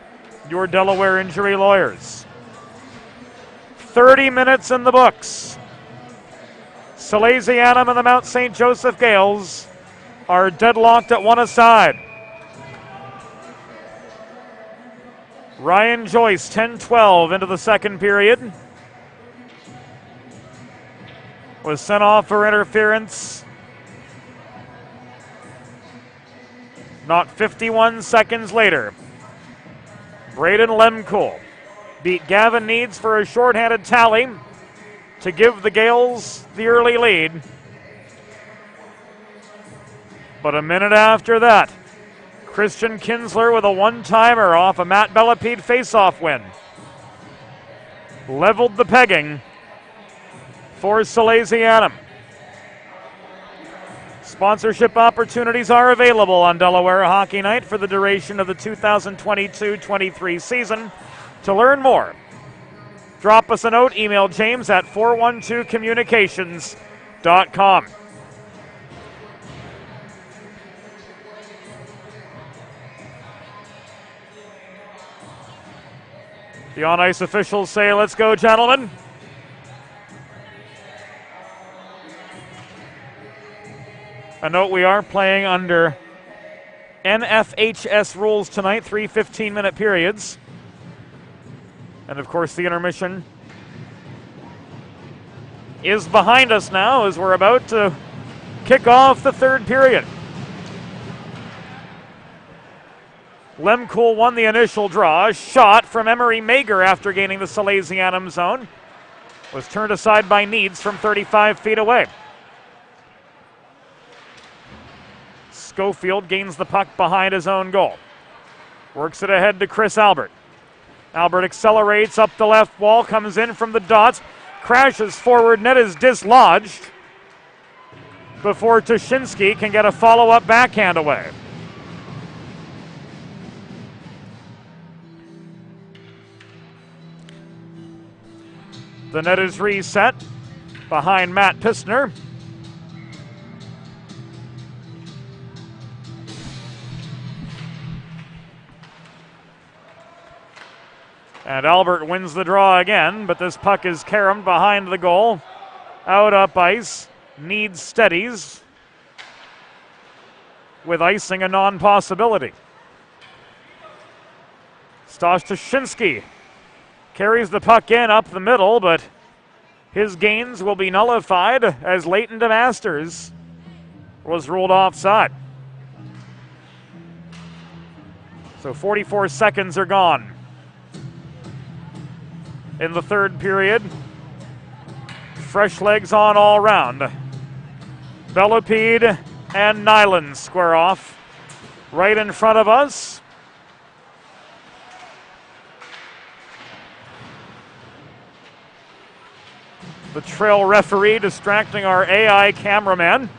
your Delaware injury lawyers. 30 minutes in the books. Salesianum and the Mount St. Joseph Gales are deadlocked at one aside. Ryan Joyce, 10-12 into the second period, was sent off for interference. Not 51 seconds later, Braden Lemkool beat Gavin Needs for a shorthanded tally to give the Gales the early lead. But a minute after that, Christian Kinsler with a one-timer off a Matt Bellapede face-off win leveled the pegging for Salesianum. Sponsorship opportunities are available on Delaware Hockey Night for the duration of the 2022-23 season. To learn more, drop us a note, email James at 412communications.com. The on-ice officials say, "Let's go, gentlemen." A note, we are playing under NFHS rules tonight, 3 15-minute periods. And of course, the intermission is behind us now as we're about to kick off the third period. Lemkool won the initial draw. A shot from Emery Mager after gaining the Salesianum zone was turned aside by Needs from 35 feet away. Schofield gains the puck behind his own goal. Works it ahead to Chris Albert. Albert accelerates up the left wall, comes in from the dots, crashes forward, net is dislodged before Tuschinski can get a follow-up backhand away. The net is reset behind Matt Pistner. And Albert wins the draw again, but this puck is caromed behind the goal. Out up ice, Needs steadies, with icing a non-possibility. Tuschinski carries the puck in up the middle, but his gains will be nullified as Leighton DeMasters was ruled offside. So 44 seconds are gone in the third period. Fresh legs on all round. Bellapede and Nyland square off right in front of us. The trail referee distracting our AI cameraman.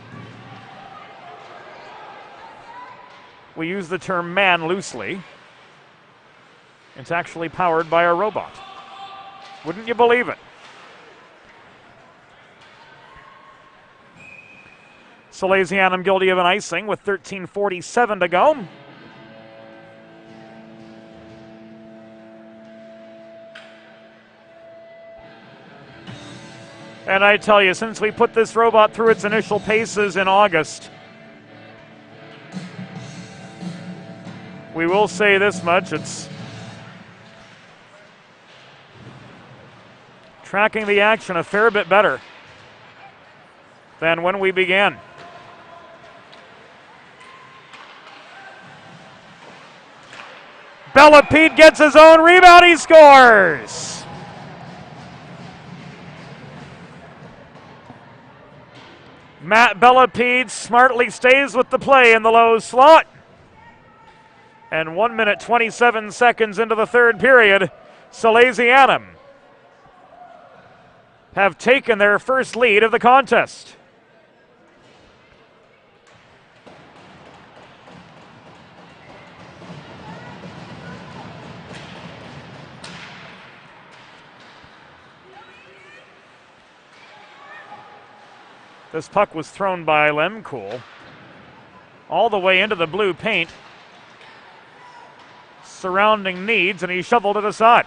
We use the term man loosely. It's actually powered by a robot. Wouldn't you believe it? Salesianum guilty of an icing with 13:47 to go. And I tell you, since we put this robot through its initial paces in August, we will say this much: it's tracking the action a fair bit better than when we began. Bellapede gets his own rebound, he scores! Matt Bellapede smartly stays with the play in the low slot. And 1 minute 27 seconds into the third period, Salesianum have taken their first lead of the contest. This puck was thrown by Lemkool. all the way into the blue paint, surrounding Needs, and he shoveled it aside.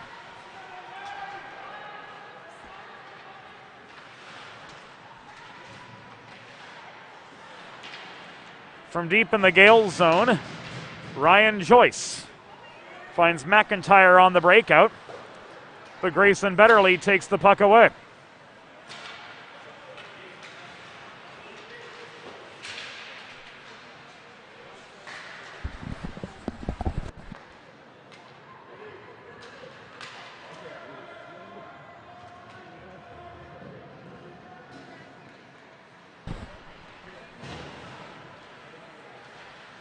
From deep in the Gales zone, Ryan Joyce finds McIntyre on the breakout, but Grayson Betterly takes the puck away.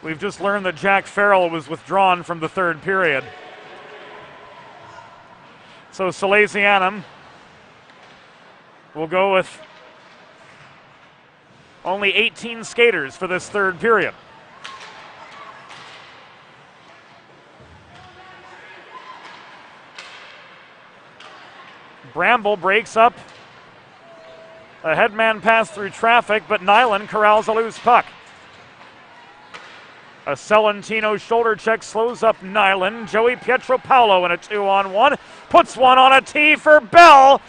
We've just learned that Jack Farrell was withdrawn from the third period. So Salesianum will go with only 18 skaters for this third period. Bramble breaks up a headman pass through traffic, but Nyland corrals a loose puck. A Salentino shoulder check slows up Nyland. Joey Pietropaulo in a 2-on-1. Puts one on a tee for Bell,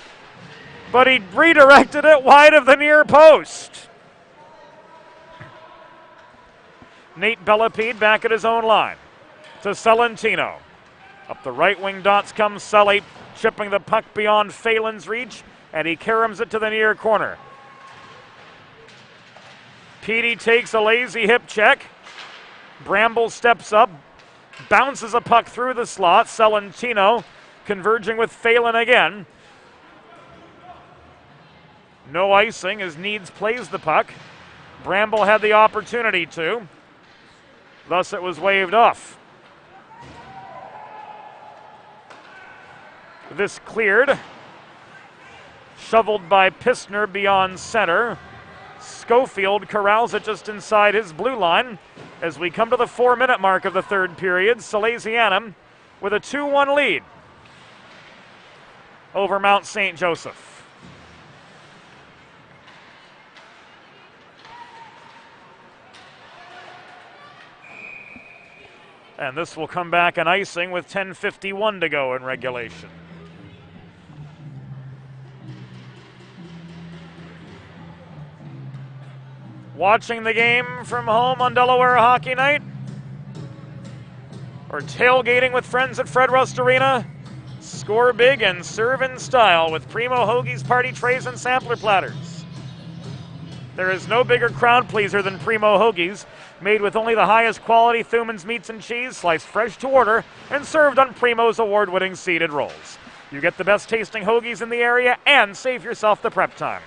but he redirected it wide of the near post. Nate Bellapede back at his own line to Salentino. Up the right wing dots comes Sully, chipping the puck beyond Phelan's reach, and he caroms it to the near corner. Petey takes a lazy hip check. Bramble steps up, bounces a puck through the slot. Salentino converging with Phelan again. No icing as Needs plays the puck. Bramble had the opportunity to. Thus it was waved off. This cleared. Shoveled by Pistner beyond center. Schofield corrals it just inside his blue line. As we come to the 4-minute mark of the third period, Salesianum with a 2-1 lead over Mount St. Joseph. And this will come back an icing with 10:51 to go in regulation. Watching the game from home on Delaware Hockey Night, or tailgating with friends at Fred Rust Arena, score big and serve in style with Primo Hoagies party trays and sampler platters. There is no bigger crowd pleaser than Primo Hoagies, made with only the highest quality Thuman's meats and cheese, sliced fresh to order, and served on Primo's award-winning seeded rolls. You get the best tasting hoagies in the area and save yourself the prep time.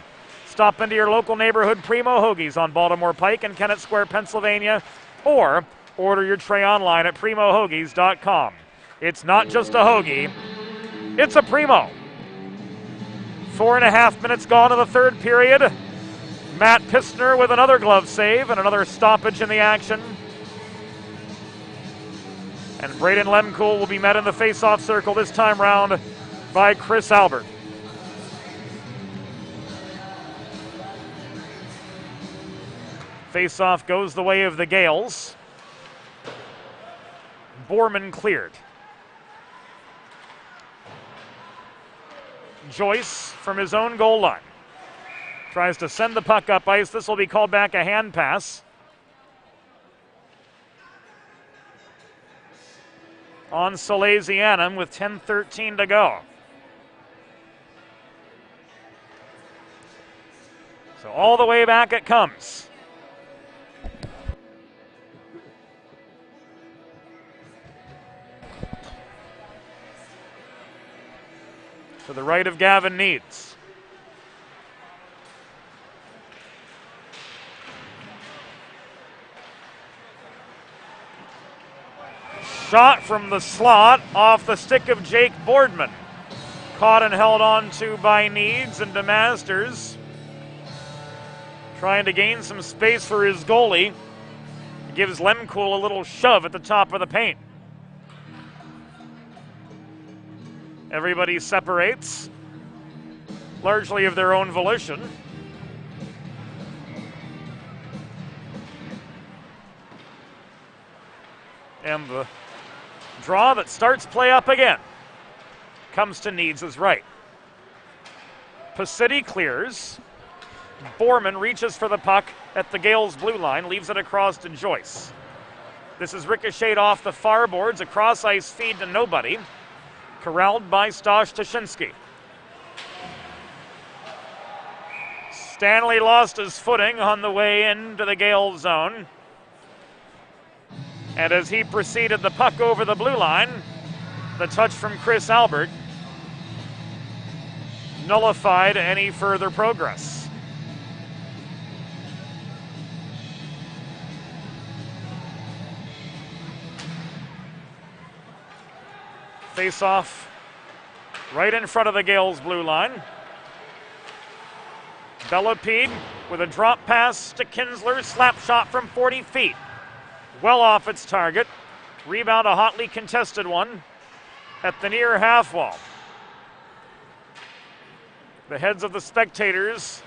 Stop into your local neighborhood Primo Hoagies on Baltimore Pike in Kennett Square, Pennsylvania, or order your tray online at primohoagies.com. It's not just a hoagie, it's a Primo. 4.5 minutes gone in the third period. Matt Pistner with another glove save and another stoppage in the action. And Braden Lemkool will be met in the face-off circle this time round by Chris Albert. Face-off goes the way of the Gales. Borman cleared. Joyce from his own goal line tries to send the puck up ice. This will be called back a hand pass. On Salesianum with 10:13 to go. So all the way back it comes. To the right of Gavin Needs. Shot from the slot off the stick of Jake Boardman. Caught and held on to by Needs, and DeMasters trying to gain some space for his goalie. Gives Lemkool a little shove at the top of the paint. Everybody separates, largely of their own volition. And the draw that starts play up again comes to Needs' right. Pacitti clears. Borman reaches for the puck at the Gales blue line, leaves it across to Joyce. This is ricocheted off the far boards, a cross-ice feed to nobody. Corralled by Stosh Tashinsky. Stanley lost his footing on the way into the Gale zone. And as he proceeded the puck over the blue line, the touch from Chris Albert nullified any further progress. Face-off right in front of the Gales blue line. Bellepede with a drop pass to Kinsler, slap shot from 40 feet. Well off its target. Rebound, a hotly contested one at the near half wall. The heads of the spectators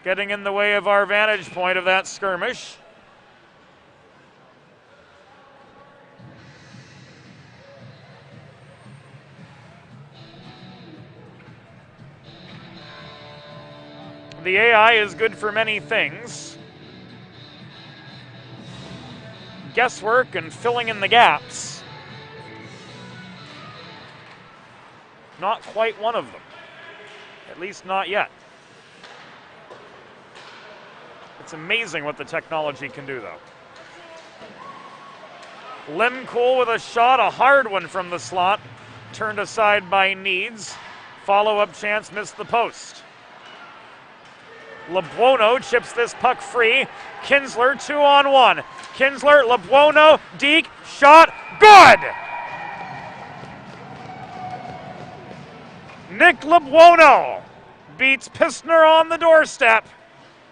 getting in the way of our vantage point of that skirmish. The AI is good for many things. Guesswork and filling in the gaps. Not quite one of them. At least not yet. It's amazing what the technology can do, though. Lemcool with a shot, a hard one from the slot. Turned aside by Needs. Follow-up chance, missed the post. LeBuono chips this puck free. Kinsler 2-on-1. Kinsler, LeBuono, Deke, shot, good! Nick LeBuono beats Pistner on the doorstep,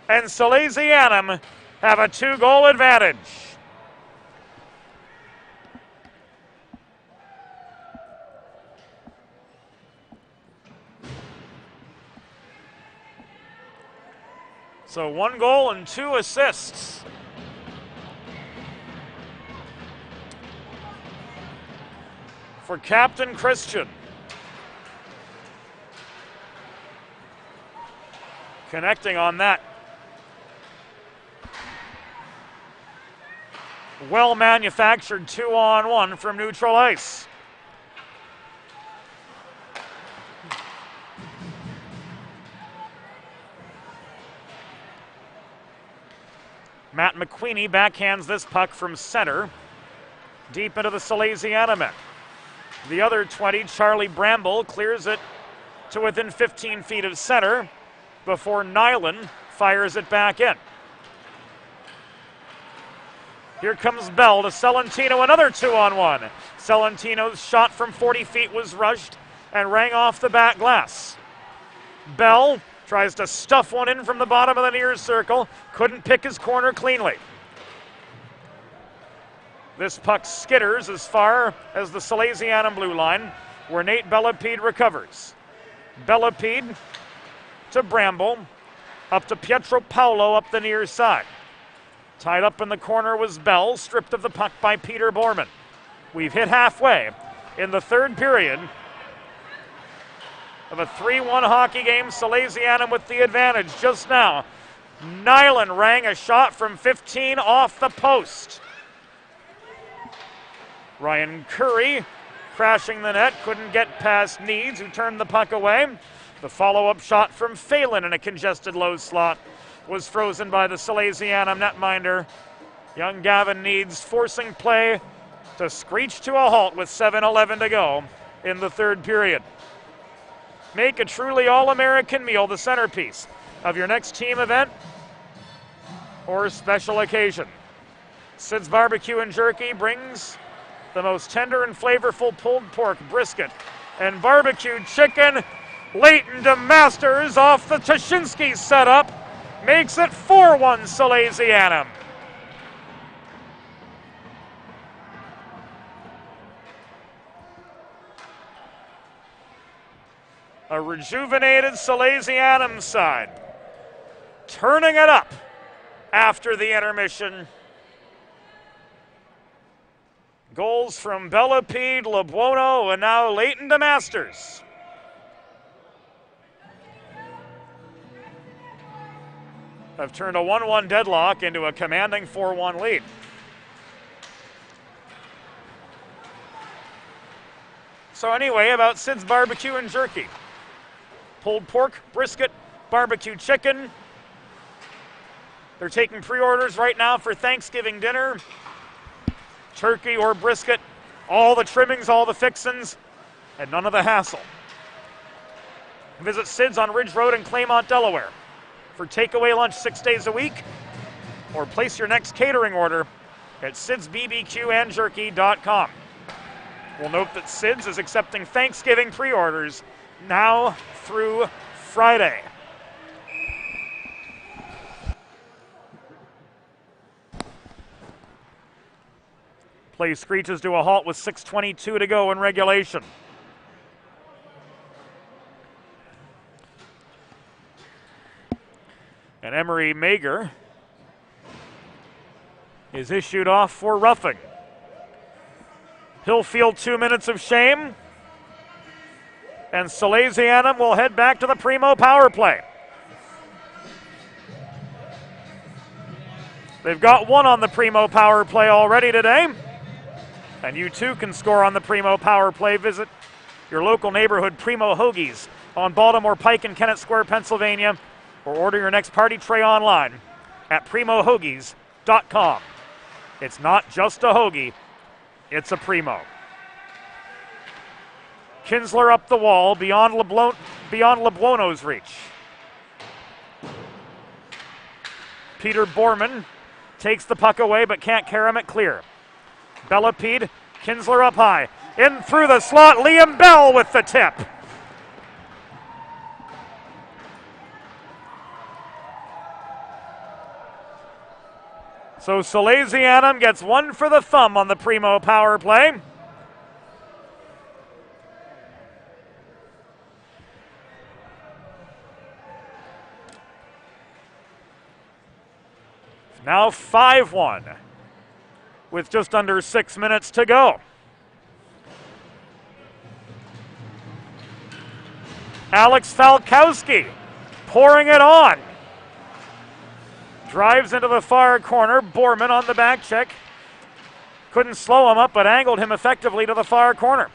and Salesianum have a 2-goal advantage. So 1 goal and 2 assists. For Captain Christian. Connecting on that. Well manufactured 2-on-1 from neutral ice. Matt McQueenie backhands this puck from center, deep into the Salesianum end. The other 20, Charlie Bramble, clears it to within 15 feet of center before Nyland fires it back in. Here comes Bell to Celentino, another 2-on-1. Celentino's shot from 40 feet was rushed and rang off the back glass. Bell tries to stuff one in from the bottom of the near circle. Couldn't pick his corner cleanly. This puck skitters as far as the Salesianum blue line, where Nate Bellepede recovers. Bellepede to Bramble, up to Pietro Paolo up the near side. Tied up in the corner was Bell, stripped of the puck by Peter Borman. We've hit halfway in the third period of a 3-1 hockey game. Salesianum with the advantage just now. Nyland rang a shot from 15 off the post. Ryan Curry crashing the net, couldn't get past Needs, who turned the puck away. The follow-up shot from Phelan in a congested low slot was frozen by the Salesianum netminder. Young Gavin Needs forcing play to screech to a halt with 7:11 to go in the third period. Make a truly all-American meal the centerpiece of your next team event or special occasion. Sid's Barbecue and Jerky brings the most tender and flavorful pulled pork, brisket, and barbecued chicken. Leighton DeMasters off the Tashinsky setup makes it 4-1 Salesianum. A rejuvenated Salesianum side, turning it up after the intermission Goals from Bellepede, Lebuono, and now Leighton DeMasters. Have turned a 1-1 deadlock into a commanding 4-1 lead. So anyway, about Sid's Barbecue and Jerky. Pulled pork, brisket, barbecue chicken. They're taking pre-orders right now for Thanksgiving dinner. Turkey or brisket, all the trimmings, all the fixins, and none of the hassle. Visit Sid's on Ridge Road in Claymont, Delaware for takeaway lunch 6 days a week, or place your next catering order at sidsbbqandjerky.com. We'll note that Sid's is accepting Thanksgiving pre-orders now through Friday. Play screeches to a halt with 6:22 to go in regulation. And Emery Mager is issued off for roughing. He'll field 2 minutes of shame. And Salesianum will head back to the Primo power play. They've got one on the Primo power play already today. And you too can score on the Primo power play. Visit your local neighborhood Primo Hoagies on Baltimore Pike in Kennett Square, Pennsylvania, or order your next party tray online at primohoagies.com. It's not just a hoagie, it's a Primo. Kinsler up the wall beyond Lebuono's reach. Peter Borman takes the puck away but can't carom it clear. Bellepede, Kinsler up high. In through the slot, Liam Bell with the tip. So Salesianum gets one for the thumb on the Primo power play. Now 5-1 with just under 6 minutes to go. Alex Falkowski pouring it on. Drives into the far corner. Borman on the back check. Couldn't slow him up, but angled him effectively to the far corner.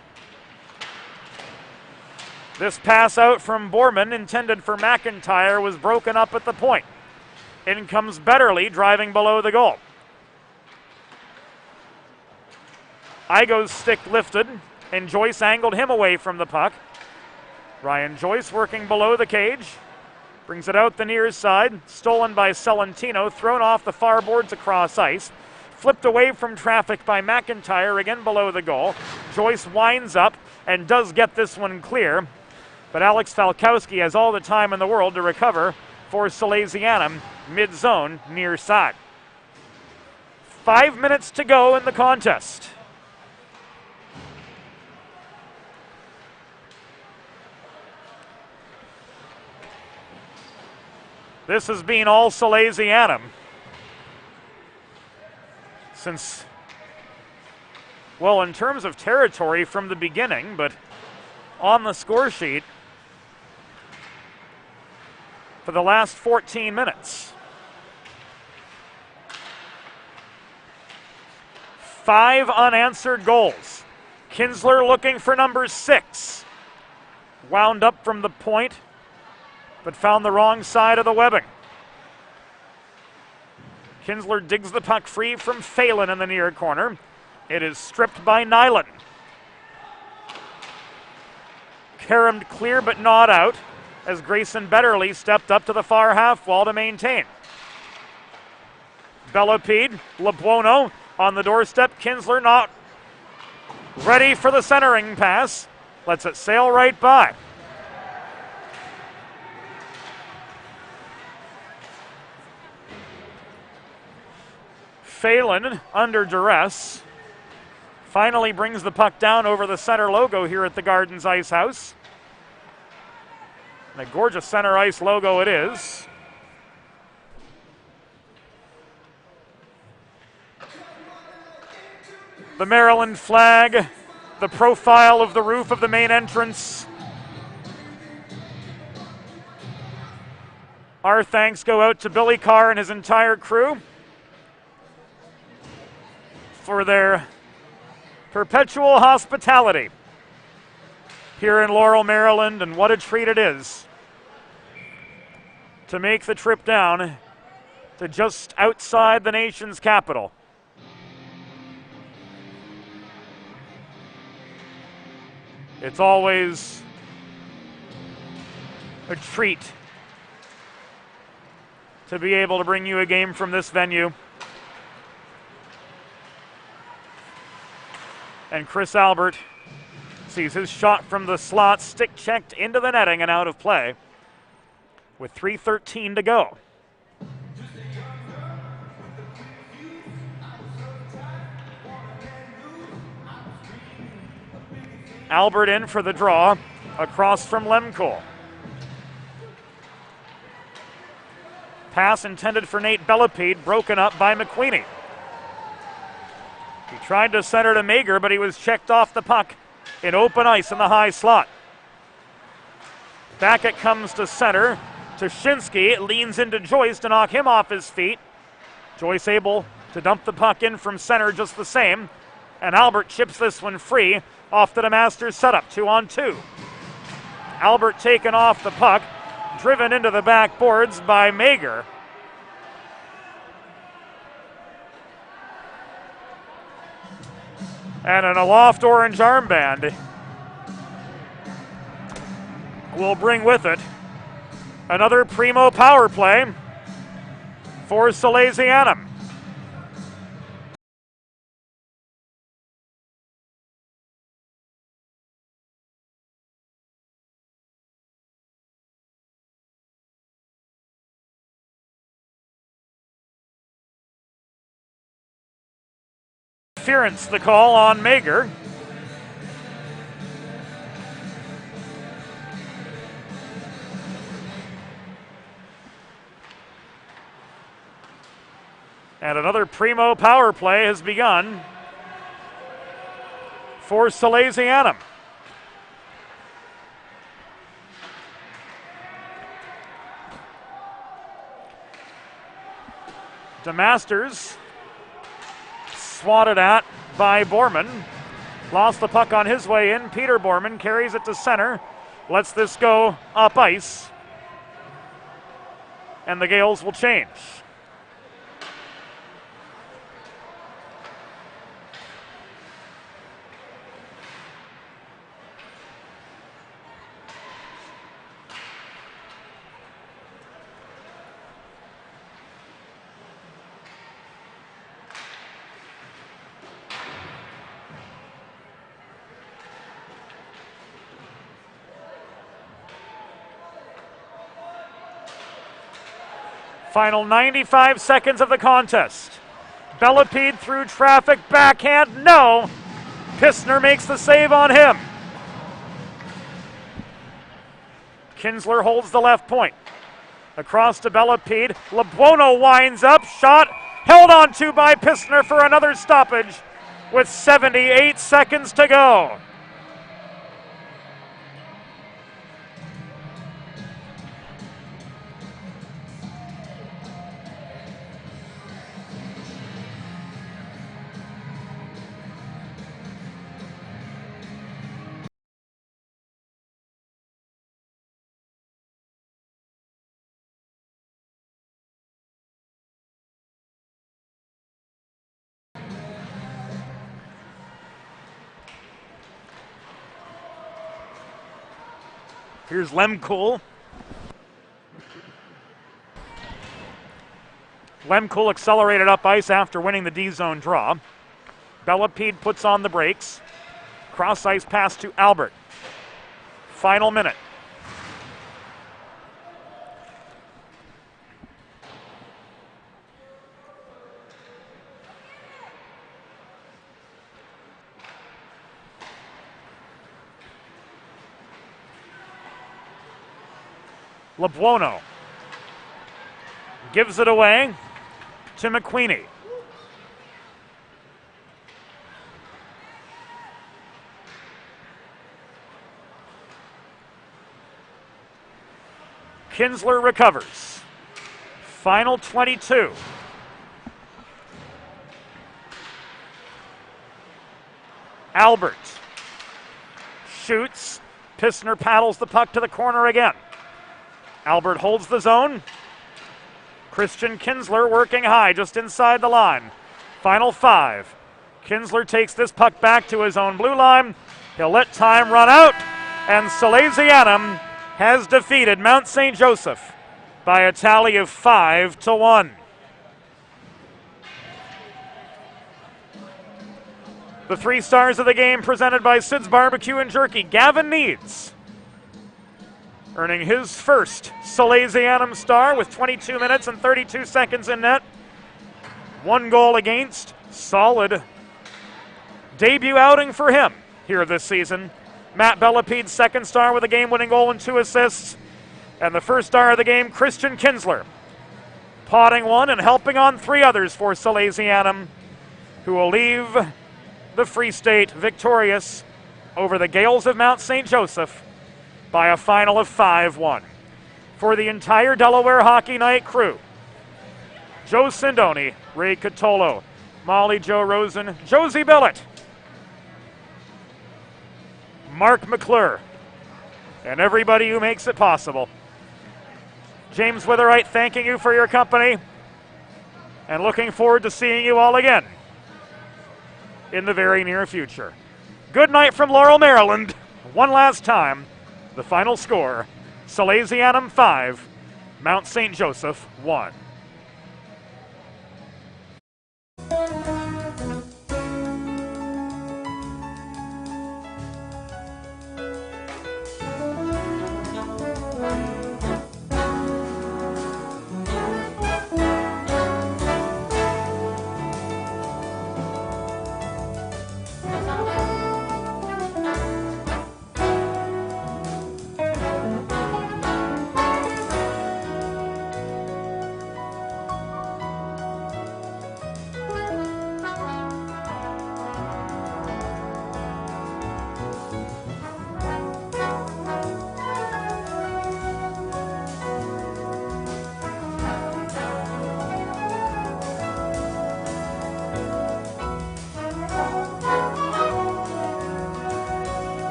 This pass out from Borman, intended for McIntyre, was broken up at the point. In comes Betterly, driving below the goal. Igo's stick lifted, and Joyce angled him away from the puck. Ryan Joyce working below the cage. Brings it out the near side, stolen by Celentino, thrown off the far boards across ice. Flipped away from traffic by McIntyre, again below the goal. Joyce winds up and does get this one clear. But Alex Falkowski has all the time in the world to recover for Salesianum, mid-zone, near side. 5 minutes to go in the contest. This has been all Salesianum since, well, in terms of territory from the beginning, but on the score sheet for the last 14 minutes. 5 unanswered goals. Kinsler looking for number 6. Wound up from the point, but found the wrong side of the webbing. Kinsler digs the puck free from Phelan in the near corner. It is stripped by Nyland. Caromed clear but not out as Grayson Betterly stepped up to the far half wall to maintain. Bellepede, Lebuono on the doorstep. Kinsler not ready for the centering pass. Lets it sail right by. Phelan, under duress, finally brings the puck down over the center logo here at the Gardens Ice House. And a gorgeous center ice logo it is. The Maryland flag, the profile of the roof of the main entrance. Our thanks go out to Billy Carr and his entire crew for their perpetual hospitality here in Laurel, Maryland, and what a treat it is to make the trip down to just outside the nation's capital. It's always a treat to be able to bring you a game from this venue. And Chris Albert sees his shot from the slot stick checked into the netting and out of play with 3:13 to go. Albert in for the draw across from Lemkool. Pass intended for Nate Bellapede, broken up by McQueenie. He tried to center to Mager, but he was checked off the puck in open ice in the high slot. Back it comes to center. Toshinsky leans into Joyce to knock him off his feet. Joyce able to dump the puck in from center just the same. And Albert chips this one free off the DeMasters setup, 2-on-2. Albert taken off the puck, driven into the backboards by Mager. And an aloft orange armband will bring with it another primo power play for Salesianum. Interference, the call on Mager. And another primo power play has begun for Salesianum. DeMasters swatted at by Borman. Lost the puck on his way in. Peter Borman carries it to center. Lets this go up ice. And the Gales will change. Final 95 seconds of the contest. Bellapede through traffic, backhand, no. Pistner makes the save on him. Kinsler holds the left point. Across to Bellapede, LeBuono winds up, shot, held on to by Pistner for another stoppage with 78 seconds to go. Here's Lemkool. Lemkool accelerated up ice after winning the D-zone draw. Bellapede puts on the brakes. Cross ice pass to Albert. Final minute. LeBuono gives it away to McQueenie. Kinsler recovers. Final 22. Albert shoots. Pissner paddles the puck to the corner again. Albert holds the zone. Christian Kinsler working high just inside the line. Final 5. Kinsler takes this puck back to his own blue line. He'll let time run out, and Salesianum has defeated Mount St. Joseph by a tally of 5-1. The 3 stars of the game presented by Sid's Barbecue and Jerky. Gavin Needs earning his first Salesianum star with 22 minutes and 32 seconds in net. 1 goal against. Solid debut outing for him here this season. Matt Bellapide's 2nd star with a game-winning goal and 2 assists. And the 1st star of the game, Christian Kinsler, potting 1 and helping on 3 others for Salesianum, who will leave the Free State victorious over the Gales of Mount St. Joseph by a final of 5-1. For the entire Delaware Hockey Night crew, Joe Sindoni, Ray Catolo, Molly Jo Rosen, Josie Billett, Mark McClure, and everybody who makes it possible. James Witherite thanking you for your company and looking forward to seeing you all again in the very near future. Good night from Laurel, Maryland. One last time, the final score, Salesianum 5, Mount St. Joseph 1.